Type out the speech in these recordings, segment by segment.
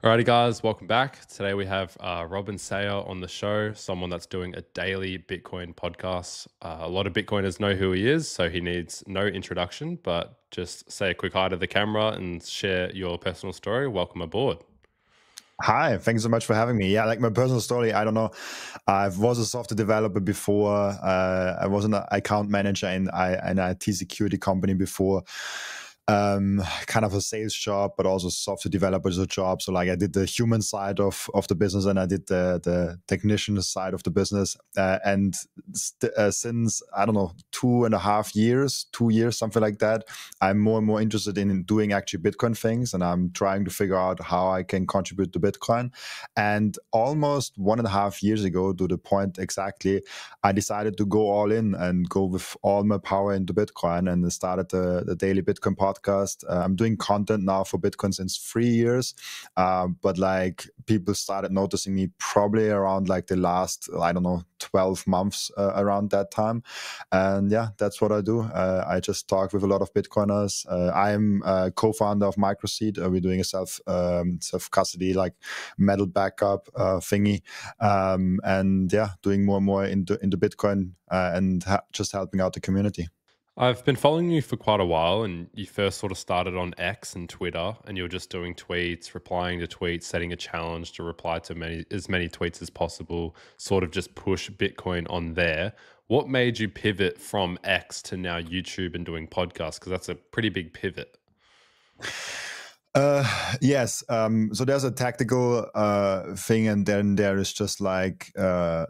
Alrighty, guys, welcome back. Today we have Rob and Saylor on the show, someone that's doing a daily Bitcoin podcast. A lot of Bitcoiners know who he is, so he needs no introduction, but just say a quick hi to the camera and share your personal story. Welcome aboard. Hi, thanks so much for having me. Yeah, like my personal story, I don't know. I was a software developer before. I was an account manager in an IT security company before. Kind of a sales job, but also software developer's a job. So like I did the human side of the business and I did the technician side of the business. And since, I don't know, 2.5 years, 2 years, something like that, I'm more and more interested in doing actually Bitcoin things. And I'm trying to figure out how I can contribute to Bitcoin. And almost 1.5 years ago, to the point exactly, I decided to go all in and go with all my power into Bitcoin and started the daily Bitcoin podcast. I'm doing content now for Bitcoin since 3 years, but like people started noticing me probably around like the last, I don't know, 12 months around that time. And yeah, that's what I do. I just talk with a lot of Bitcoiners. I'm a co-founder of Microseed. We're doing a self-custody, like metal backup thingy. And yeah, doing more and more into Bitcoin and just helping out the community. I've been following you for quite a while, and you first sort of started on X and Twitter, and you were just doing tweets, replying to tweets, setting a challenge to reply to as many tweets as possible, sort of just push Bitcoin on there. What made you pivot from X to now YouTube and doing podcasts? Because that's a pretty big pivot. Yes. So there's a tactical thing, and then there is just like the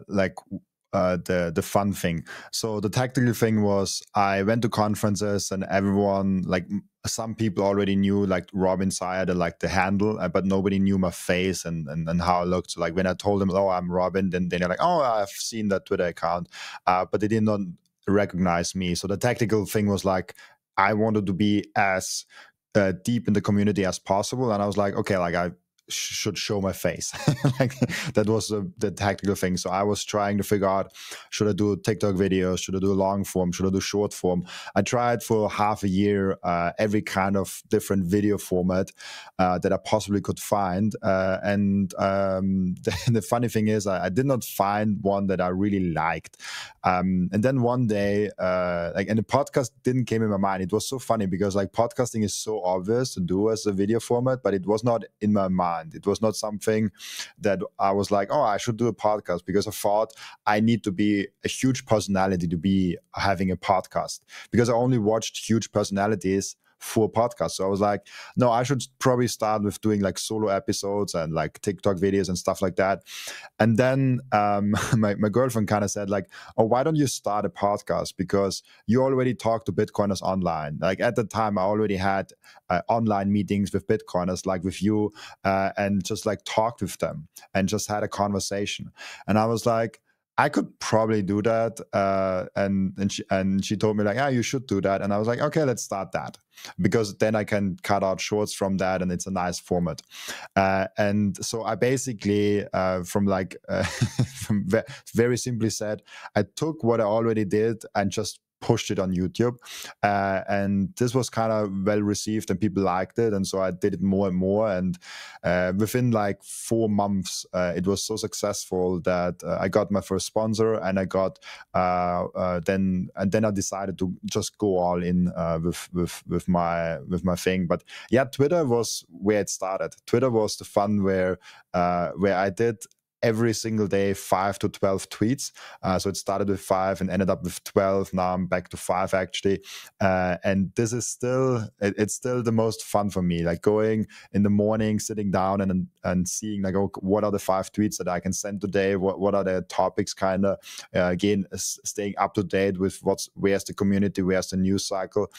fun thing. So the tactical thing was I went to conferences and everyone, like some people already knew like Rob Inside and like the handle, but nobody knew my face and how I looked. So like when I told them, oh, I'm Robin, then they're like, oh, I've seen that Twitter account, but they did not recognize me. So the tactical thing was like I wanted to be as deep in the community as possible, and I was like, okay, like I should show my face. Like that was the tactical thing. So I was trying to figure out, should I do TikTok videos, should I do long form, should I do short form? I tried for half a year every kind of different video format that I possibly could find, and the funny thing is I did not find one that I really liked. And then one day and the podcast didn't came in my mind. It was so funny because like podcasting is so obvious to do as a video format, but it was not in my mind. It was not something that I was like, oh, I should do a podcast, because I thought I need to be a huge personality to be having a podcast, because I only watched huge personalities for podcasts. So I was like, no, I should probably start with doing like solo episodes and like TikTok videos and stuff like that. And then my girlfriend kind of said like, oh, why don't you start a podcast? Because you already talk to Bitcoiners online. Like at the time, I already had online meetings with Bitcoiners, like with you, and just like talked with them and just had a conversation. And I was like, I could probably do that, and she told me like, yeah, you should do that, and I was like, okay, let's start that, because then I can cut out shorts from that, and it's a nice format. And so I basically, from very simply said, I took what I already did and just pushed it on YouTube, and this was kind of well received and people liked it, and so I did it more and more, and within like 4 months it was so successful that I got my first sponsor, and I got then I decided to just go all in with my thing. But yeah, Twitter was where it started. Twitter was the fun where I did every single day 5 to 12 tweets. So it started with 5 and ended up with 12. Now I'm back to 5 actually. And this is it's still the most fun for me. Like going in the morning, sitting down and seeing like, oh, what are the 5 tweets that I can send today? What are the topics kind of, again, staying up to date with where's the community, where's the news cycle.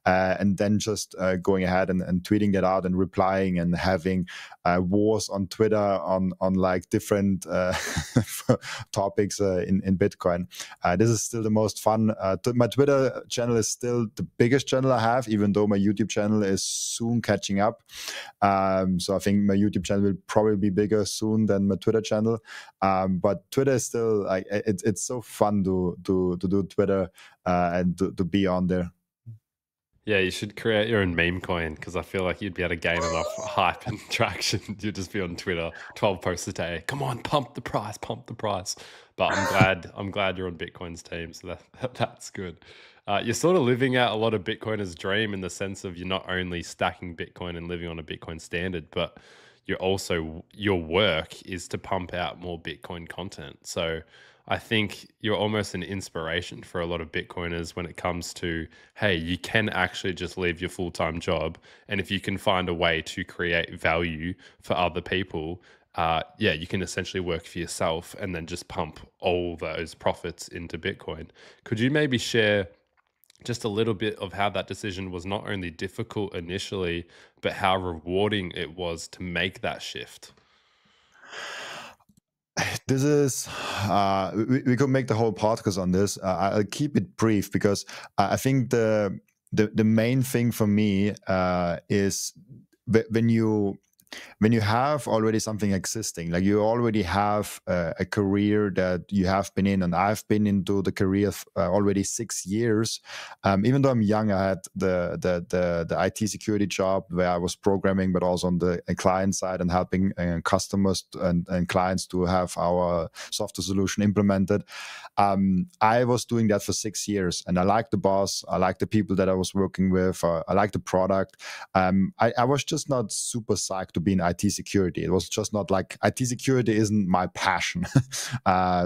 And then just going ahead and tweeting that out and replying and having wars on Twitter on like different topics in Bitcoin. This is still the most fun. My Twitter channel is still the biggest channel I have, even though my YouTube channel is soon catching up. So I think my YouTube channel will probably be bigger soon than my Twitter channel. But Twitter is still like it's so fun to do Twitter and to be on there. Yeah, you should create your own meme coin because I feel like you'd be able to gain enough hype and traction. You'd just be on Twitter, 12 posts a day. Come on, pump the price, pump the price. But I'm glad you're on Bitcoin's team, so that's good. You're sort of living out a lot of Bitcoiners' dream in the sense of you're not only stacking Bitcoin and living on a Bitcoin standard, but you're also your work is to pump out more Bitcoin content. So I think you're almost an inspiration for a lot of Bitcoiners when it comes to, hey, you can actually just leave your full-time job. And if you can find a way to create value for other people, yeah, you can essentially work for yourself and then just pump all those profits into Bitcoin. Could you maybe share just a little bit of how that decision was not only difficult initially, but how rewarding it was to make that shift? This is we could make the whole podcast on this. I'll keep it brief because I think the main thing for me is when you have already something existing, like you already have a career that you have been in, and I've been into the career already 6 years. Even though I'm young, I had the IT security job where I was programming, but also on the client side and helping customers and clients to have our software solution implemented. I was doing that for 6 years, and I liked the boss, I liked the people that I was working with, I liked the product. I was just not super psyched to be in IT security. It was just not like IT security isn't my passion,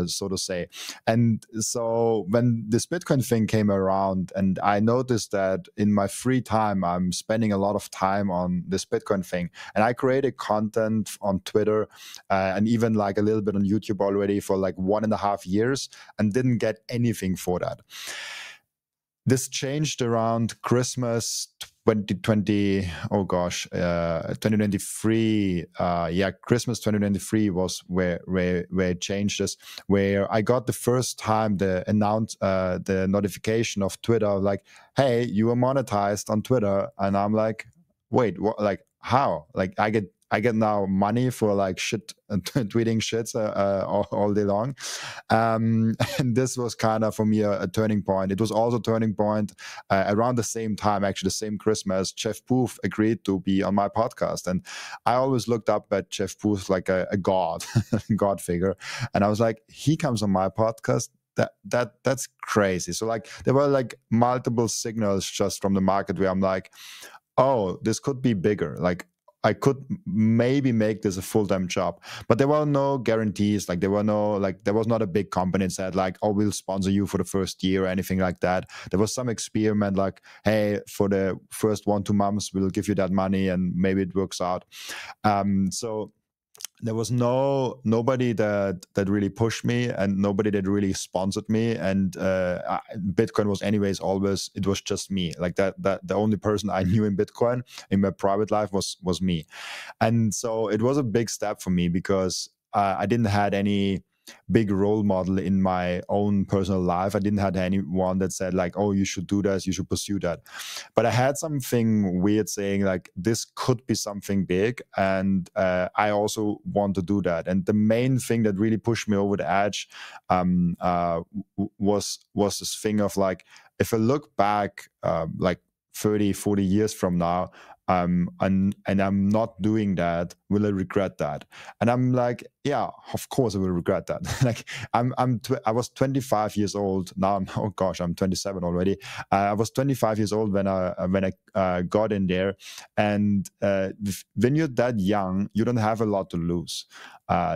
so to say. And so when this Bitcoin thing came around, and I noticed that in my free time, I'm spending a lot of time on this Bitcoin thing. And I created content on Twitter and even like a little bit on YouTube already for like 1.5 years and didn't get anything for that. This changed around Christmas 2020. Oh gosh, 2023. Yeah, Christmas 2023 was where it changed this. Where I got the first time the notification of Twitter, like, "Hey, you are monetized on Twitter," and I'm like, "Wait, what? Like, how? Like, I get now money for like shit tweeting shits all day long." And this was kind of for me a turning point. It was also a turning point around the same time, actually the same Christmas. Jeff Booth agreed to be on my podcast, and I always looked up at Jeff Booth like a god, god figure, and I was like, he comes on my podcast. That's crazy. So like there were like multiple signals just from the market where I'm like, oh, this could be bigger. Like I could maybe make this a full-time job, but there were no guarantees. Like there was not a big company that said like, oh, we'll sponsor you for the first year or anything like that. There was some experiment like, hey, for the first 1-2 months, we'll give you that money and maybe it works out. So there was nobody that really pushed me and nobody that really sponsored me, and Bitcoin was anyways always, it was just me. Like that the only person I knew in Bitcoin in my private life was me. And so it was a big step for me because I didn't had any big role model in my own personal life. I didn't have anyone that said like, oh, you should do this, you should pursue that. But I had something weird saying like, this could be something big, and I also want to do that. And the main thing that really pushed me over the edge was this thing of like, if I look back like 30, 40 years from now, and I'm not doing that, will I regret that? And I'm like, yeah, of course I will regret that. Like I was 25 years old. Now oh gosh, I'm 27 already. I was 25 years old when I got in there. And when you're that young, you don't have a lot to lose.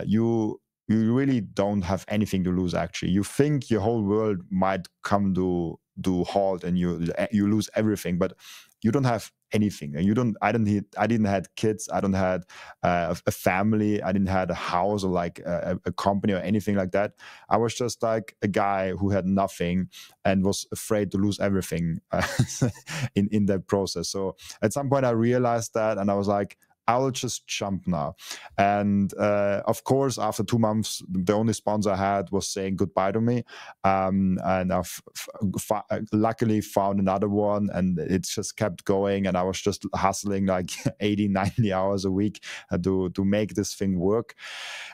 You really don't have anything to lose. Actually, you think your whole world might come to halt and you lose everything, but you don't have anything. I didn't have kids. I don't had a family. I didn't have a house or like a company or anything like that. I was just like a guy who had nothing and was afraid to lose everything in that process. So at some point I realized that, and I was like, I'll just jump now. And of course, after 2 months, the only sponsor I had was saying goodbye to me. And I've luckily found another one, and it just kept going. And I was just hustling like 80, 90 hours a week to make this thing work.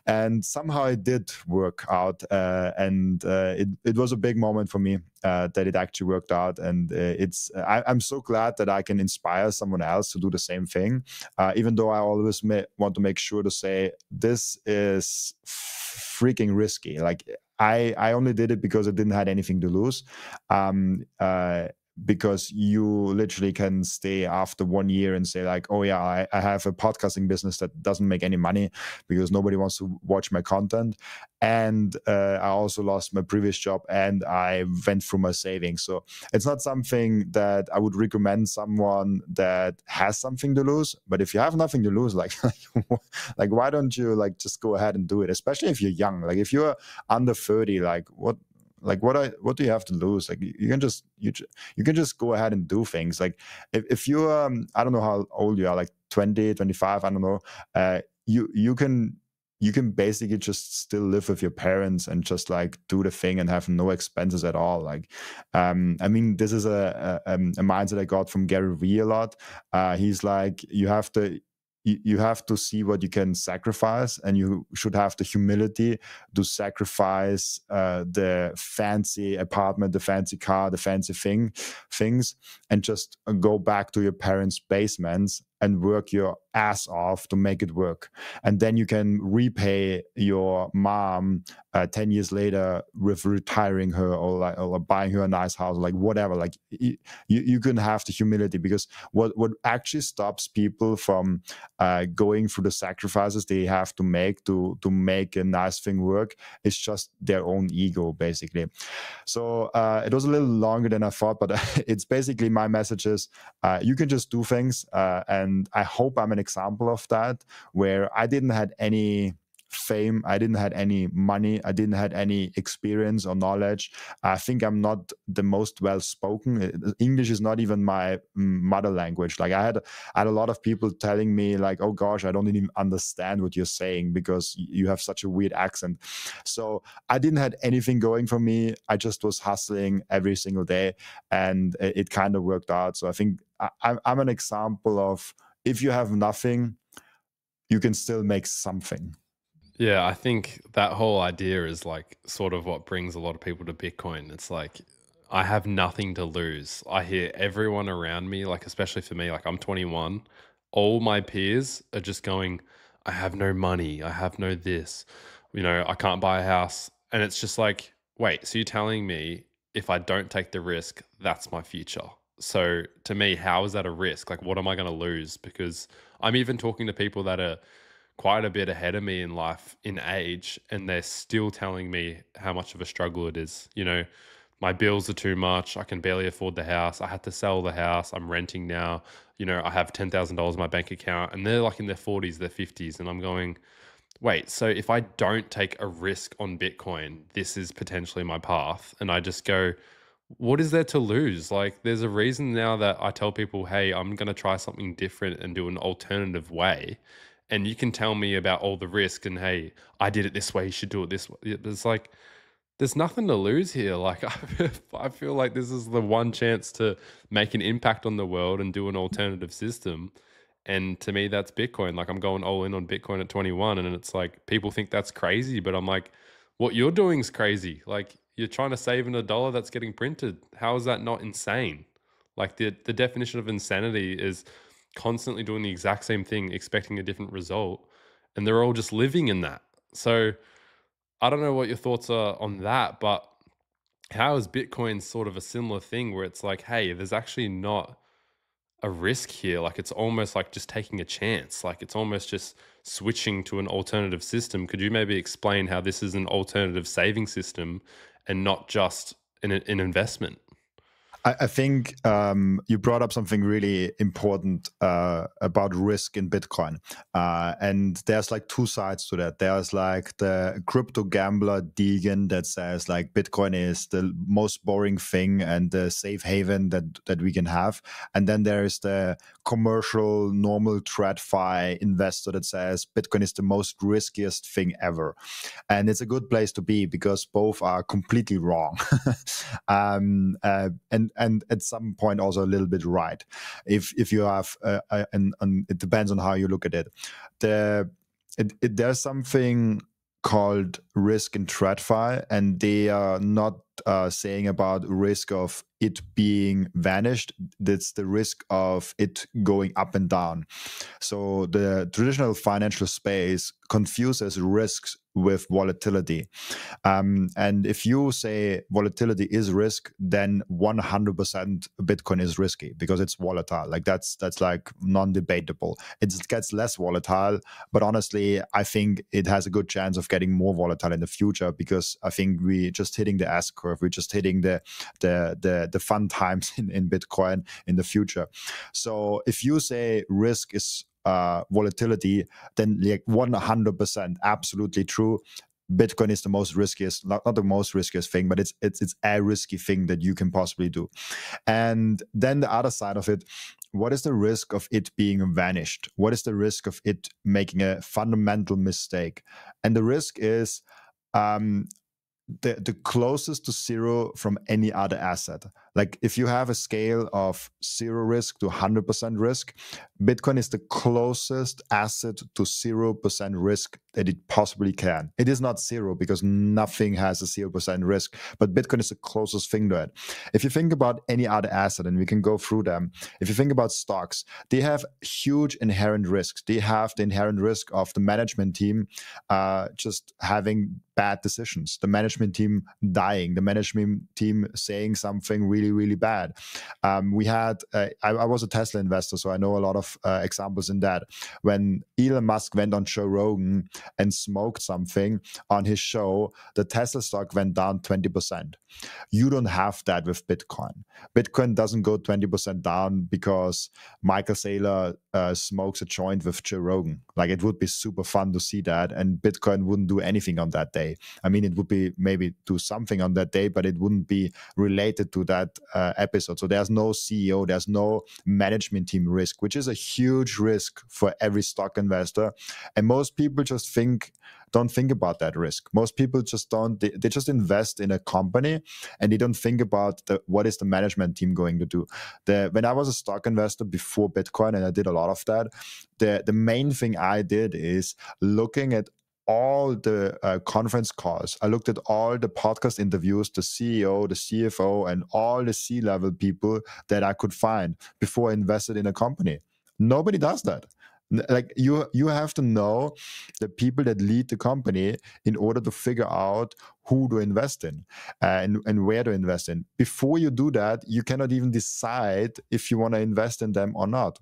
And somehow it did work out, and it was a big moment for me that it actually worked out. And I'm so glad that I can inspire someone else to do the same thing, even though I always want to make sure to say this is freaking risky. Like I only did it because I didn't had anything to lose. Um, uh, because you literally can stay after 1 year and say like, oh yeah, I have a podcasting business that doesn't make any money because nobody wants to watch my content, and I also lost my previous job, and I went through my savings. So it's not something that I would recommend someone that has something to lose. But if you have nothing to lose, like like why don't you like just go ahead and do it, especially if you're young. Like if you're under 30, like what do you have to lose? Like you can just you can just go ahead and do things. Like if you I don't know how old you are, like 20, 25, I don't know, you can basically just still live with your parents and just like do the thing and have no expenses at all. Like I mean, this is a mindset I got from Gary Vee a lot. He's like, you have to see what you can sacrifice, and you should have the humility to sacrifice the fancy apartment, the fancy car, the fancy things, and just go back to your parents' basements and work your ass off to make it work. And then you can repay your mom 10 years later with retiring her, or buying her a nice house, like whatever. Like you can have the humility, because what actually stops people from going through the sacrifices they have to make a nice thing work is just their own ego, basically. So it was a little longer than I thought, but it's basically my message is you can just do things, and I hope I'm an example of that, where I didn't had any fame, I didn't had any money, I didn't had any experience or knowledge. I think I'm not the most well spoken. English is not even my mother language. Like I had a lot of people telling me like, oh gosh, I don't even understand what you're saying because you have such a weird accent. So I didn't had anything going for me. I just was hustling every single day, and it kind of worked out. So I think I'm an example of, if you have nothing, you can still make something. Yeah, I think that whole idea is like sort of what brings a lot of people to Bitcoin. It's like, I have nothing to lose. I hear everyone around me, like, especially for me, like I'm 21, all my peers are just going, I have no money. I have no this, I can't buy a house. And it's just like, wait, so you're telling me if I don't take the risk, that's my future? So to me, how is that a risk? Like, what am I going to lose? Because I'm even talking to people that are quite a bit ahead of me in life, in age, and they're still telling me how much of a struggle it is. My bills are too much. I can barely afford the house. I had to sell the house. I'm renting now. I have $10,000 in my bank account, and they're like in their 40s, their 50s. And I'm going, wait, so if I don't take a risk on Bitcoin, this is potentially my path. And I just go, what is there to lose? Like, there's a reason now that I tell people, hey, I'm going to try something different and do an alternative way. And you can tell me about all the risk and, hey, I did it this way, you should do it this way. It's like, there's nothing to lose here. Like, I feel like this is the one chance to make an impact on the world and do an alternative system. And to me, that's Bitcoin. Like, I'm going all in on Bitcoin at 21. And it's like, people think that's crazy, but I'm like, what you're doing is crazy. Like, you're trying to save in a dollar that's getting printed. How is that not insane? Like, the definition of insanity is constantly doing the exact same thing, expecting a different result. And they're all just living in that. So I don't know what your thoughts are on that, but how is Bitcoin sort of a similar thing where it's like, hey, there's actually not a risk here? Like, it's almost like just taking a chance. Like, it's almost just switching to an alternative system. Could you maybe explain how this is an alternative saving system and not just an investment? I think you brought up something really important about risk in Bitcoin. And there's like two sides to that. There's like the crypto gambler Deegan that says like Bitcoin is the most boring thing and the safe haven that we can have. And then there is the commercial, normal TradFi investor that says Bitcoin is the most riskiest thing ever. And it's a good place to be because both are completely wrong. And at some point also a little bit right. If you have, it depends on how you look at it. There's something called risk in TradFi, and they are not saying about risk of it being vanished. That's the risk of it going up and down. So the traditional financial space confuses risks with volatility. And if you say volatility is risk, then 100% Bitcoin is risky because it's volatile. Like that's like non-debatable. It gets less volatile, but honestly, I think it has a good chance of getting more volatile in the future, because I think we're just hitting the S curve. We're just hitting the fun times in Bitcoin in the future. So if you say risk is volatility, then like 100% absolutely true. Bitcoin is the most riskiest, not the most riskiest thing, but it's a risky thing that you can possibly do. And then the other side of it, what is the risk of it being vanished? What is the risk of it making a fundamental mistake? And the risk is the closest to zero from any other asset. Like if you have a scale of 0 risk to 100% risk, Bitcoin is the closest asset to 0% risk that it possibly can. It is not 0 because nothing has a 0% risk, but Bitcoin is the closest thing to it. If you think about any other asset, and we can go through them, if you think about stocks, they have huge inherent risks. They have the inherent risk of the management team just having bad decisions, the management team dying, the management team saying something really, really bad. We had, I was a Tesla investor, so I know a lot of examples in that. When Elon Musk went on Joe Rogan and smoked something on his show, the Tesla stock went down 20%. You don't have that with Bitcoin. Bitcoin doesn't go 20% down because Michael Saylor smokes a joint with Joe Rogan. Like, it would be super fun to see that, and Bitcoin wouldn't do anything on that day. I mean, it would be maybe do something on that day, but it wouldn't be related to that episode. So there's no CEO, there's no management team risk, which is a huge risk for every stock investor. And most people just don't think about that risk. Most people just don't. They just invest in a company, and they don't think about what is the management team going to do. When I was a stock investor before Bitcoin, and I did a lot of that, the main thing I did is looking at all the conference calls. I looked at all the podcast interviews, the CEO, the CFO, and all the C-level people that I could find before I invested in a company. Nobody does that. Like, you have to know the people that lead the company in order to figure out who to invest in and where to invest in. Before you do that, you cannot even decide if you want to invest in them or not.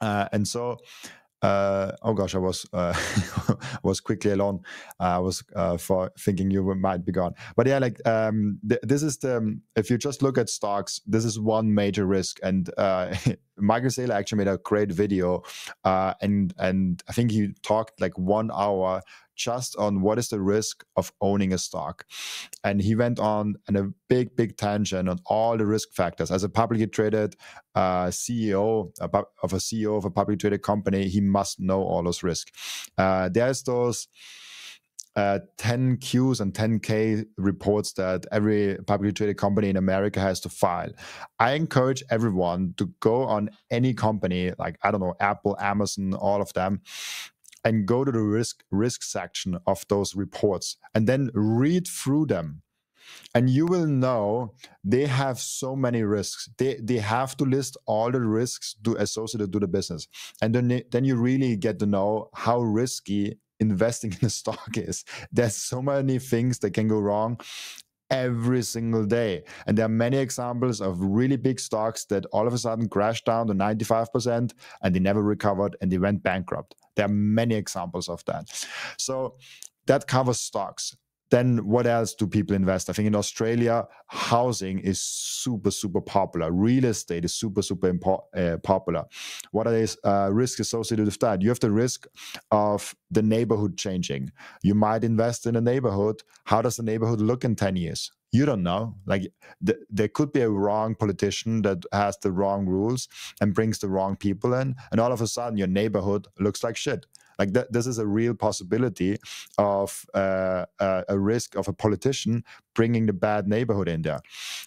And so oh gosh, I was was quickly alone. I was for thinking you might be gone, but yeah, like this is if you just look at stocks, this is one major risk. And Michael Saylor actually made a great video, and I think he talked like 1 hour just on what is the risk of owning a stock. And he went on a big tangent on all the risk factors. As a publicly traded CEO of a publicly traded company, he must know all those risks. There's those 10 Qs and 10K reports that every publicly traded company in America has to file. I encourage everyone to go on any company, like, I don't know, Apple, Amazon, all of them, and go to the risk section of those reports and then read through them. And you will know they have so many risks. They have to list all the risks associated to the business. And then you really get to know how risky investing in a stock is. There's so many things that can go wrong every single day. And there are many examples of really big stocks that all of a sudden crashed down to 95% and they never recovered and they went bankrupt. There are many examples of that. So that covers stocks. Then what else do people invest? I think in Australia, housing is super popular. Real estate is super popular. What are these risks associated with that? You have the risk of the neighborhood changing. You might invest in a neighborhood. How does the neighborhood look in 10 years? You don't know. Like, there could be a wrong politician that has the wrong rules and brings the wrong people in, and all of a sudden your neighborhood looks like shit. Like, this is a real possibility of a risk of a politician bringing the bad neighborhood in there.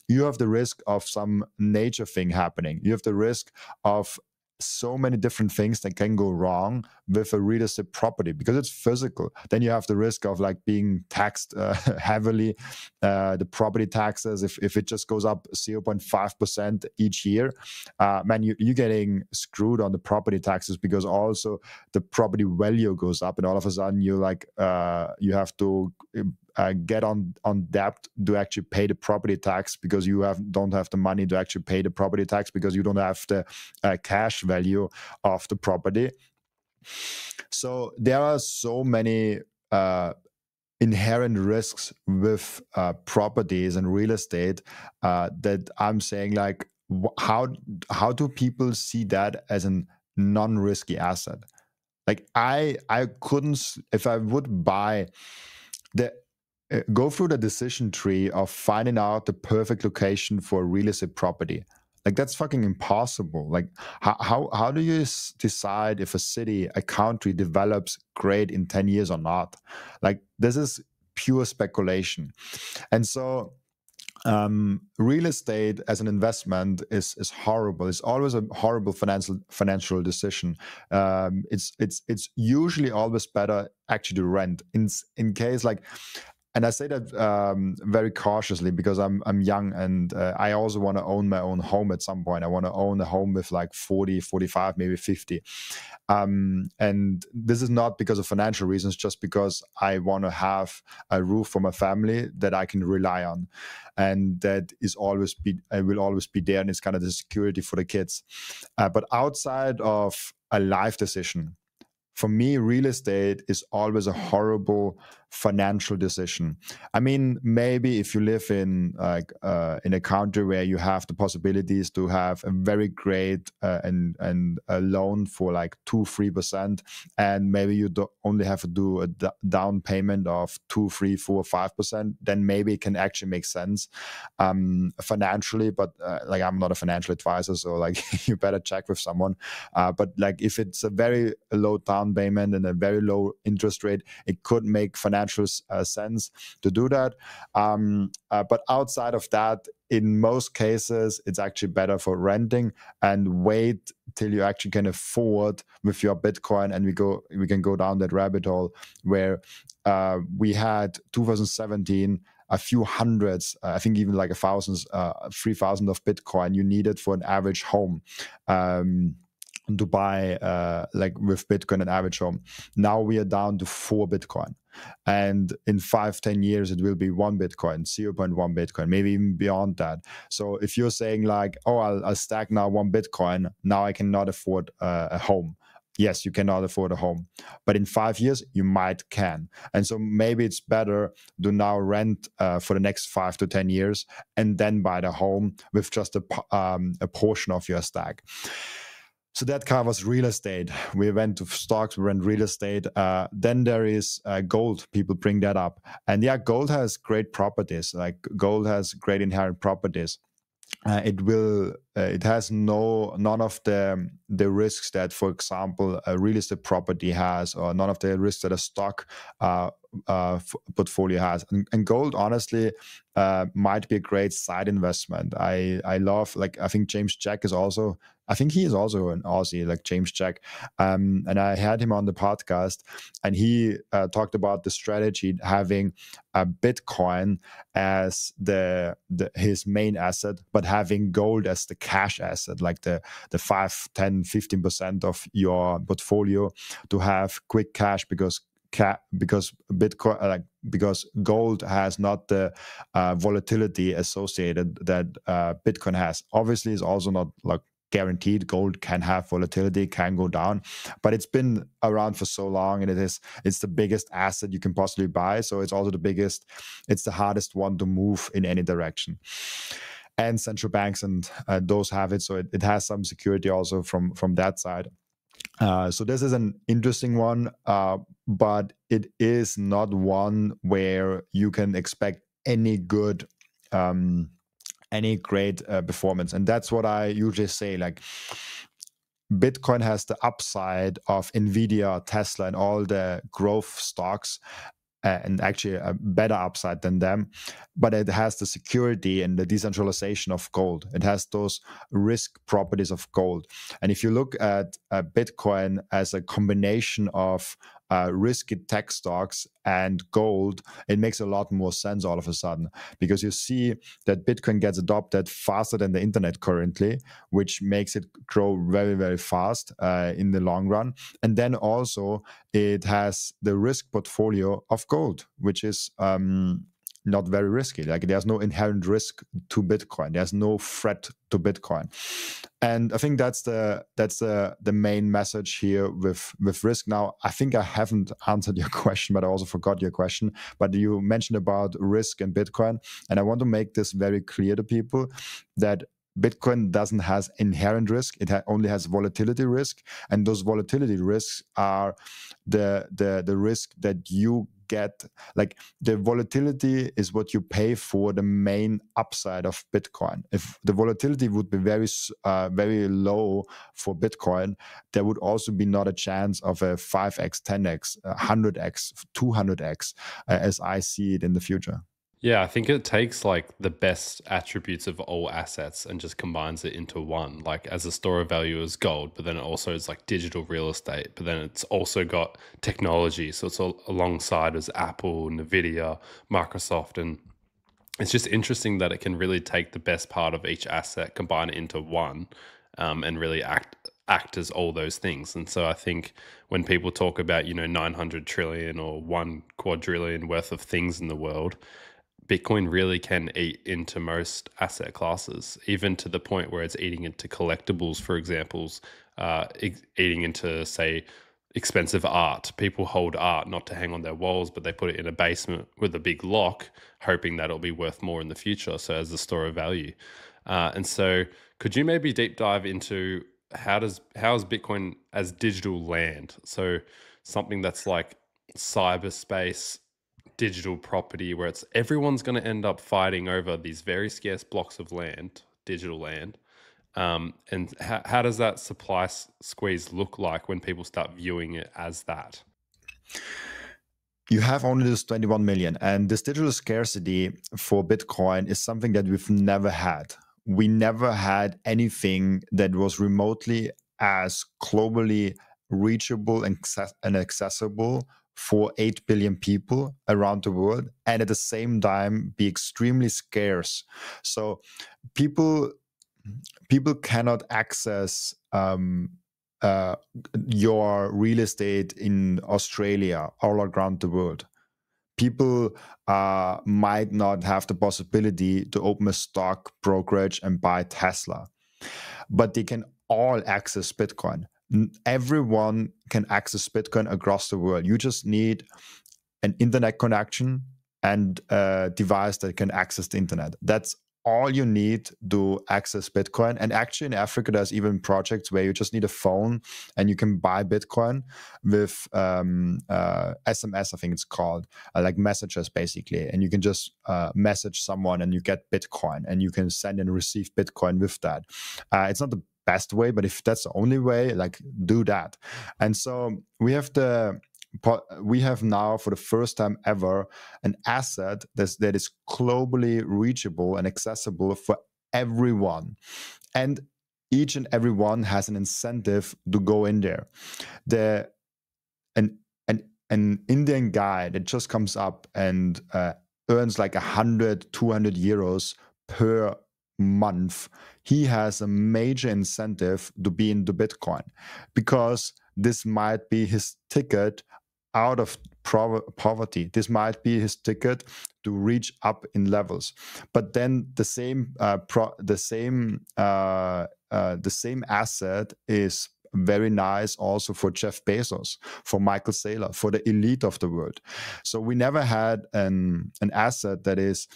You have the risk of some nature thing happening. You have the risk of so many different things that can go wrong with a real estate property because it's physical. Then you have the risk of like being taxed heavily, the property taxes. If it just goes up 0.5% each year, man, you're getting screwed on the property taxes because also the property value goes up, and all of a sudden you like you have to get on debt to actually pay the property tax because you don't have the money to actually pay the property tax because you don't have the cash value of the property. So there are so many inherent risks with properties and real estate that I'm saying, like, how do people see that as a non-risky asset? Like I couldn't, if I would buy the go through the decision tree of finding out the perfect location for a real estate property. Like that's fucking impossible. Like how do you decide if a city, a country develops great in 10 years or not? Like this is pure speculation. And so real estate as an investment is horrible. It's always a horrible financial decision. It's usually always better actually to rent in case like. And I say that very cautiously because I'm young, and I also want to own my own home at some point. I want to own a home with like 40, 45, maybe 50. And this is not because of financial reasons, just because I want to have a roof for my family that I can rely on. And that is always will always be there. And it's kind of the security for the kids. But outside of a life decision, for me, real estate is always a horrible financial decision. I mean, maybe if you live in like in a country where you have the possibilities to have a very great and a loan for like 2-3%, and maybe you only have to do a down payment of 2-3-4-5%, then maybe it can actually make sense financially. But like I'm not a financial advisor, so like you better check with someone. But like if it's a very low down payment and a very low interest rate, it could make financial sense to do that. But outside of that, in most cases, it's actually better for renting and wait till you actually can afford with your Bitcoin. And we can go down that rabbit hole where we had 2017 a few hundreds, I think even like 3,000 of Bitcoin you needed for an average home. To buy like with Bitcoin an average home. Now we are down to 4 Bitcoin. And in 5-10 years, it will be 1 Bitcoin, 0.1 Bitcoin, maybe even beyond that. So if you're saying like, oh, I'll stack now 1 Bitcoin, now I cannot afford a home. Yes, you cannot afford a home, but in 5 years you can. And so maybe it's better to now rent for the next 5 to 10 years and then buy the home with just a portion of your stack. So that covers real estate. We went to stocks, we went real estate. Then there is gold. People bring that up. And yeah, gold has great properties. Like gold has great inherent properties. It has none of the risks that, for example, a real estate property has, or none of the risks that a stock portfolio has. And gold, honestly, might be a great side investment. I love, like, I think James Jack is also, I think he is also an Aussie, like James Jack. And I had him on the podcast, and he talked about the strategy having a Bitcoin as his main asset, but having gold as the cash asset, like the 5, 10, 15% of your portfolio, to have quick cash because Bitcoin, because gold has not the volatility associated that Bitcoin has. Obviously, it's also not like guaranteed. Gold can have volatility, can go down, but it's been around for so long, and it's the biggest asset you can possibly buy. So it's also it's the hardest one to move in any direction. And central banks and those have it, so it has some security also from that side. So this is an interesting one, but it is not one where you can expect any good, any great performance. And that's what I usually say. Like, Bitcoin has the upside of Nvidia, Tesla, and all the growth stocks. and actually a better upside than them, but it has the security and the decentralization of gold. It has those risk properties of gold. And if you look at Bitcoin as a combination of risky tech stocks and gold, it makes a lot more sense all of a sudden, because you see that Bitcoin gets adopted faster than the internet currently, which makes it grow very, very fast in the long run. And then also it has the risk portfolio of gold, which is not very risky. Like, there's no inherent risk to Bitcoin. There's no threat to Bitcoin. And I think that's the main message here with risk. Now, I think I haven't answered your question, but I also forgot your question. But you mentioned about risk and Bitcoin, and I want to make this very clear to people that Bitcoin doesn't has inherent risk. It only has volatility risk, and those volatility risks are the risk that you get. Like, the volatility is what you pay for the main upside of Bitcoin. If the volatility would be very low for Bitcoin, there would also be not a chance of a 5x, 10x, 100x, 200x, as I see it in the future. Yeah, I think it takes like the best attributes of all assets and just combines it into one. Like, as a store of value is gold, but then it also is like digital real estate, but then it's also got technology. So it's all alongside as Apple, Nvidia, Microsoft. And it's just interesting that it can really take the best part of each asset, combine it into one, and really act as all those things. And so I think when people talk about, 900 trillion or 1 quadrillion worth of things in the world, Bitcoin really can eat into most asset classes, even to the point where it's eating into collectibles, for examples, eating into, say, expensive art. People hold art not to hang on their walls, but they put it in a basement with a big lock, hoping that it'll be worth more in the future. So as a store of value. And so could you maybe deep dive into how is Bitcoin as digital land? So something that's like cyberspace, digital property, where it's everyone's going to end up fighting over these very scarce blocks of land, digital land. And how does that supply squeeze look like when people start viewing it as that? You have only this 21 million, and this digital scarcity for Bitcoin is something that we've never had. We never had anything that was remotely as globally reachable and accessible for 8 billion people around the world, and at the same time be extremely scarce. So people cannot access your real estate in Australia all around the world. People might not have the possibility to open a stock brokerage and buy Tesla, but they can all access Bitcoin. Everyone can access Bitcoin across the world. You just need an internet connection and a device that can access the internet. That's all you need to access Bitcoin. And actually in Africa, there's even projects where you just need a phone and you can buy Bitcoin with SMS, I think it's called, like messages basically. And you can just message someone and you get Bitcoin, and you can send and receive Bitcoin with that. It's not the best way, but if that's the only way, like, do that. And so we have now, for the first time ever, an asset that is globally reachable and accessible for everyone. And each and every one has an incentive to go in there. An Indian guy that just comes up and earns like 100, 200 euros per month, he has a major incentive to be into Bitcoin, because this might be his ticket out of poverty. This might be his ticket to reach up in levels. But then the same asset is very nice also for Jeff Bezos, for Michael Saylor, for the elite of the world. So we never had an asset that is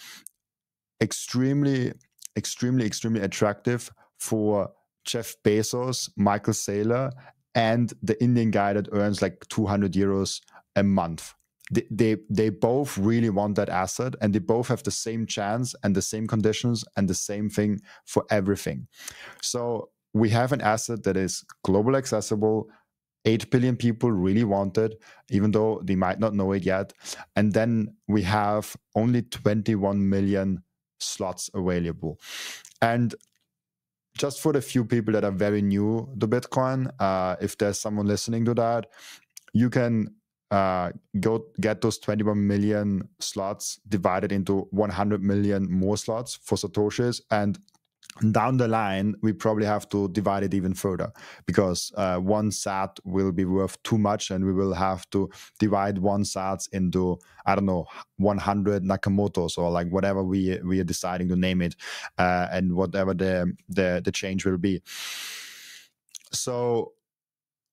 extremely attractive for Jeff Bezos, Michael Saylor, and the Indian guy that earns like 200 euros a month. They both really want that asset, and they both have the same chance and the same conditions and the same thing for everything. So we have an asset that is global accessible, 8 billion people really want it, even though they might not know it yet. And then we have only 21 million slots available. And just for the few people that are very new to Bitcoin, if there's someone listening to that, you can go get those 21 million slots divided into 100 million more slots for Satoshis. And down the line, we probably have to divide it even further, because one sat will be worth too much, and we will have to divide one sats into, I don't know, 100 Nakamotos, or like whatever we are deciding to name it, and whatever the change will be. So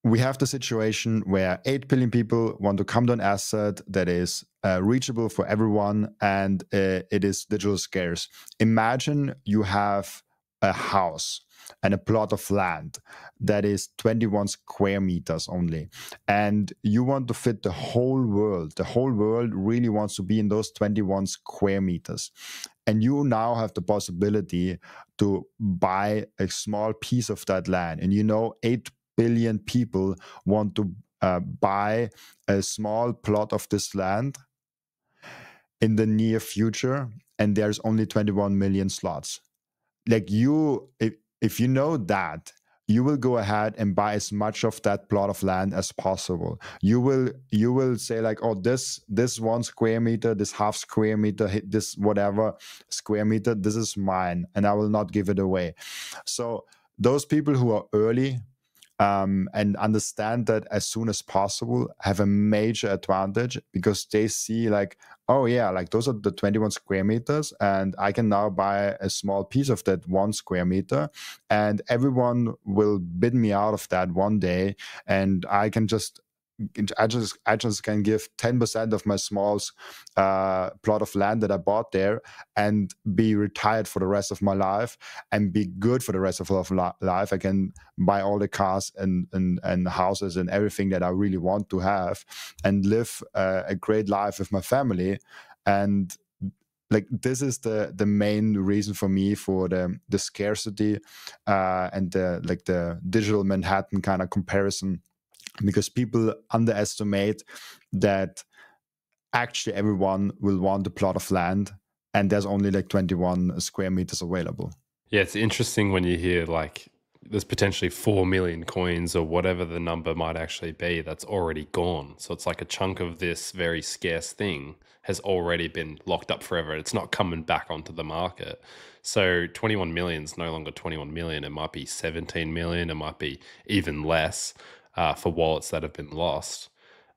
we have the situation where 8 billion people want to come to an asset that is reachable for everyone, and it is digital scarce. Imagine you have a house and a plot of land that is 21 square meters only, and you want to fit the whole world. The whole world really wants to be in those 21 square meters. And you now have the possibility to buy a small piece of that land. And 8 billion people want to buy a small plot of this land in the near future, and there's only 21 million slots. Like if you know that, you will go ahead and buy as much of that plot of land as possible. You will say like, oh, this 1 square meter, this half square meter, this whatever square meter, this is mine, and I will not give it away. So those people who are early and understand that as soon as possible have a major advantage, because they see like, oh yeah, like those are the 21 square meters, and I can now buy a small piece of that 1 square meter, and everyone will bid me out of that one day, and I just can give 10% of my small plot of land that I bought there, and be retired for the rest of my life, and be good for the rest of my life. I can buy all the cars and houses and everything that I really want to have, and live a great life with my family. And like this is the main reason for me for the scarcity and the digital Manhattan kind of comparison, because people underestimate that actually everyone will want a plot of land, and there's only like 21 square meters available. Yeah, it's interesting when you hear like there's potentially 4 million coins or whatever the number might actually be that's already gone. So it's like a chunk of this very scarce thing has already been locked up forever. It's not coming back onto the market. So 21 million is no longer 21 million. It might be 17 million. It might be even less for wallets that have been lost.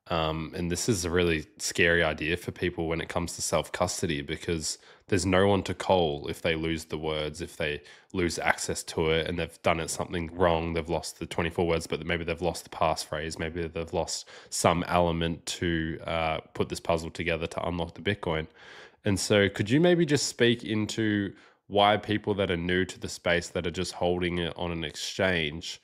And this is a really scary idea for people when it comes to self-custody, because there's no one to call if they lose the words, if they lose access to it and they've done it something wrong. They've lost the 24 words, but maybe they've lost the passphrase. Maybe they've lost some element to put this puzzle together to unlock the Bitcoin. And so could you maybe just speak into why people that are new to the space, that are just holding it on an exchange,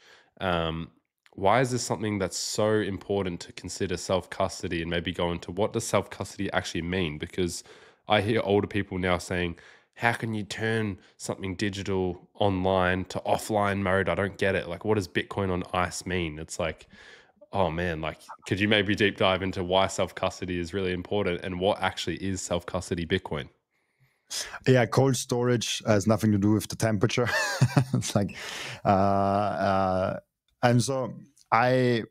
why is this something that's so important to consider self-custody, and maybe go into what does self-custody actually mean? Because I hear older people now saying, how can you turn something digital online to offline mode? I don't get it. Like, what does Bitcoin on ice mean? It's like, oh man, like, could you maybe deep dive into why self-custody is really important and what actually is self-custody Bitcoin? Yeah, cold storage has nothing to do with the temperature. It's like, and so I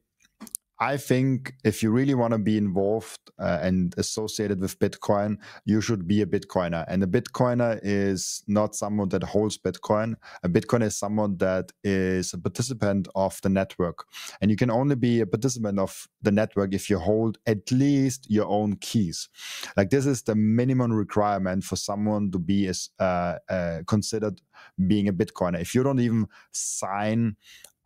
think if you really want to be involved and associated with Bitcoin, you should be a Bitcoiner. And a Bitcoiner is not someone that holds Bitcoin. A Bitcoiner is someone that is a participant of the network. And you can only be a participant of the network if you hold at least your own keys. Like this is the minimum requirement for someone to be considered being a Bitcoiner. If you don't even sign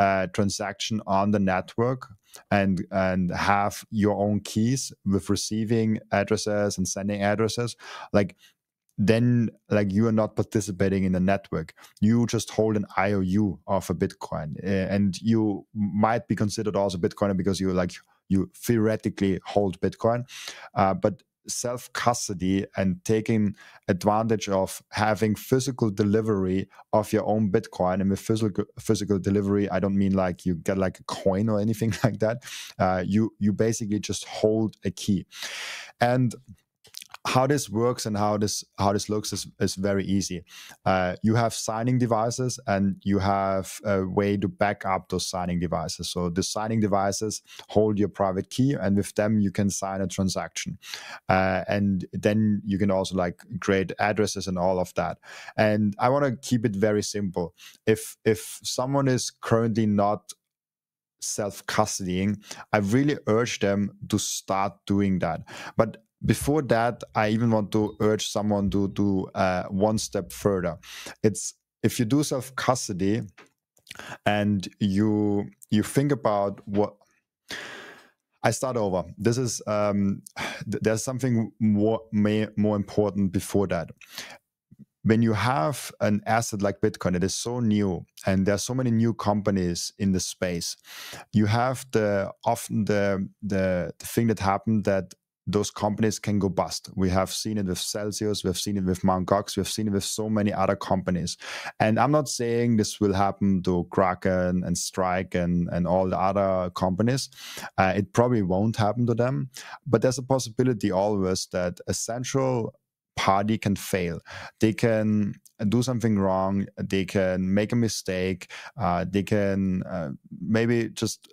a transaction on the network and have your own keys with receiving addresses and sending addresses, like then like you are not participating in the network. You just hold an IOU of a Bitcoin, and you might be considered also Bitcoiner because you theoretically hold Bitcoin, but self-custody and taking advantage of having physical delivery of your own Bitcoin. And with physical delivery, I don't mean like you get like a coin or anything like that. You basically just hold a key. And how this works and how this looks is very easy. You have signing devices, and you have a way to back up those signing devices. So the signing devices hold your private key, and with them you can sign a transaction. And then you can also like create addresses and all of that. And I want to keep it very simple. If someone is currently not self-custodying, I really urge them to start doing that. But before that, I even want to urge someone to do one step further. It's if you do self-custody and you think about what. I start over. This is there's something more important before that. When you have an asset like Bitcoin, it is so new, and there are so many new companies in the space. You have often the thing that happened that those companies can go bust. We have seen it with Celsius, we've seen it with Mt. Gox, we've seen it with so many other companies. And I'm not saying this will happen to Kraken and Strike and all the other companies. It probably won't happen to them, but there's a possibility always that a central party can fail. They can do something wrong. They can make a mistake. They can maybe just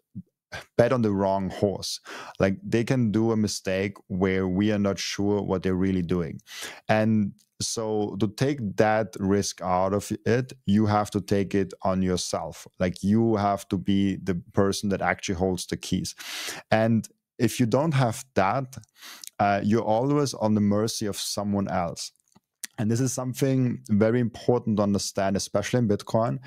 bet on the wrong horse. Like they can do a mistake where we are not sure what they're really doing. And so to take that risk out of it, you have to take it on yourself. Like you have to be the person that actually holds the keys. And if you don't have that, you're always on the mercy of someone else. And this is something very important to understand, especially in Bitcoin,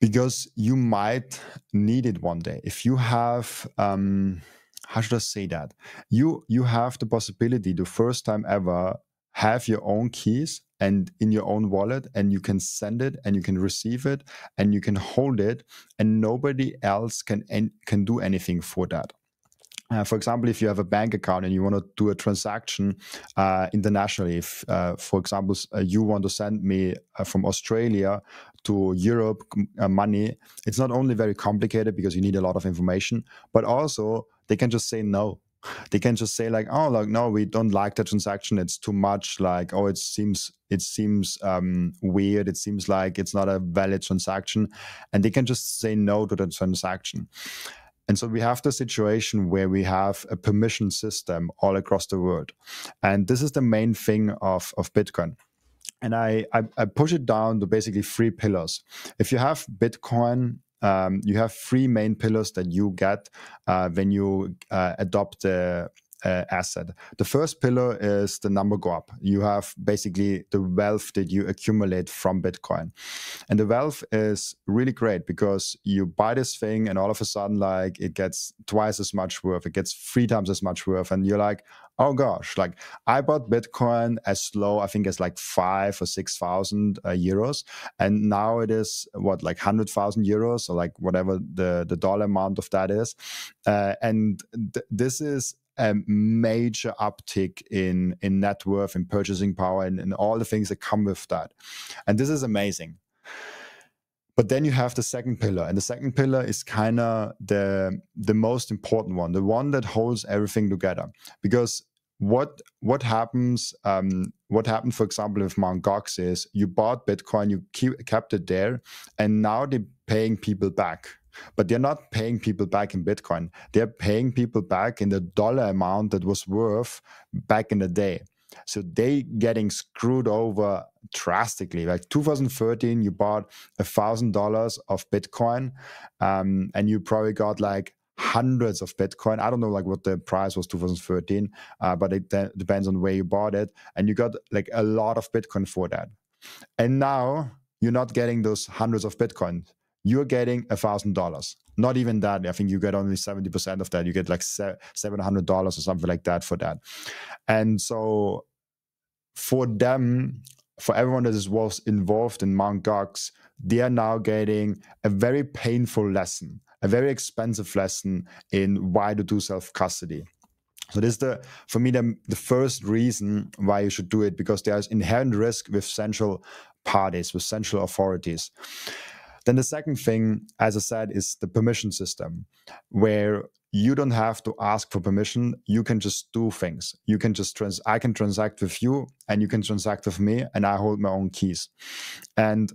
because you might need it one day. If you have, how should I say that? You have the possibility to first time ever have your own keys and in your own wallet, and you can send it and you can receive it and you can hold it, and nobody else can do anything for that. For example, if you have a bank account and you want to do a transaction internationally, if, for example, you want to send me from Australia to Europe money, it's not only very complicated because you need a lot of information, but also they can just say no. They can just say like, oh, like no, we don't like the transaction. It's too much. Like, oh, it seems weird. It seems like it's not a valid transaction, and they can just say no to the transaction. And so we have the situation where we have a permission system all across the world. And this is the main thing of Bitcoin. And I push it down to basically 3 pillars. If you have Bitcoin, you have 3 main pillars that you get when you adopt the asset. The first pillar is the number go up. You have basically the wealth that you accumulate from Bitcoin. And the wealth is really great because you buy this thing and all of a sudden like it gets twice as much worth. It gets 3 times as much worth. And you're like, oh gosh, like I bought Bitcoin as low, I think as like 5,000 or 6,000 euros. And now it is what, like 100,000 euros or like whatever the dollar amount of that is. And this is a major uptick in net worth and purchasing power and all the things that come with that. And this is amazing. But then you have the second pillar, and the second pillar is kind of the most important one, the one that holds everything together. Because what happens, what happened, for example, with Mt. Gox is you bought Bitcoin, you kept it there, and now they're paying people back. But they're not paying people back in Bitcoin. They're paying people back in the dollar amount that was worth back in the day. So they getting screwed over drastically. Like 2013, you bought $1,000 of Bitcoin, and you probably got like hundreds of Bitcoin. I don't know like what the price was 2013, but it depends on where you bought it. And you got like a lot of Bitcoin for that. And now you're not getting those hundreds of Bitcoin. You're getting $1,000. Not even that. I think you get only 70% of that. You get like $700 or something like that for that. And so for them, for everyone that was involved in Mt. Gox, they are now getting a very painful lesson, a very expensive lesson in why to do self-custody. So this is for me the first reason why you should do it, because there's inherent risk with central parties, with central authorities. Then the second thing, as I said, is the permission system, where you don't have to ask for permission. You can just do things. You can just I can transact with you, and you can transact with me, and I hold my own keys. And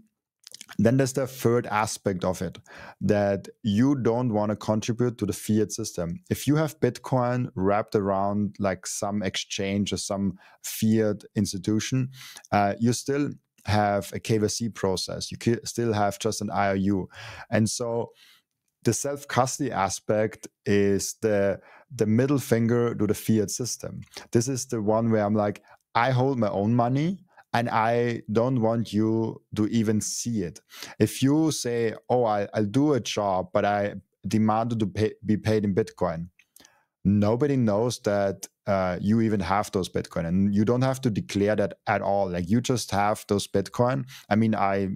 then there's the third aspect of it, that you don't want to contribute to the fiat system. If you have Bitcoin wrapped around like some exchange or some fiat institution, you still have a KYC process. You still have just an IOU. And so the self-custody aspect is the middle finger to the fiat system. This is the one where I'm like, I hold my own money, and I don't want you to even see it. If you say, oh, I'll do a job, but I demanded to be paid in Bitcoin, nobody knows that you even have those Bitcoin, and you don't have to declare that at all. Like, you just have those Bitcoin. I mean, I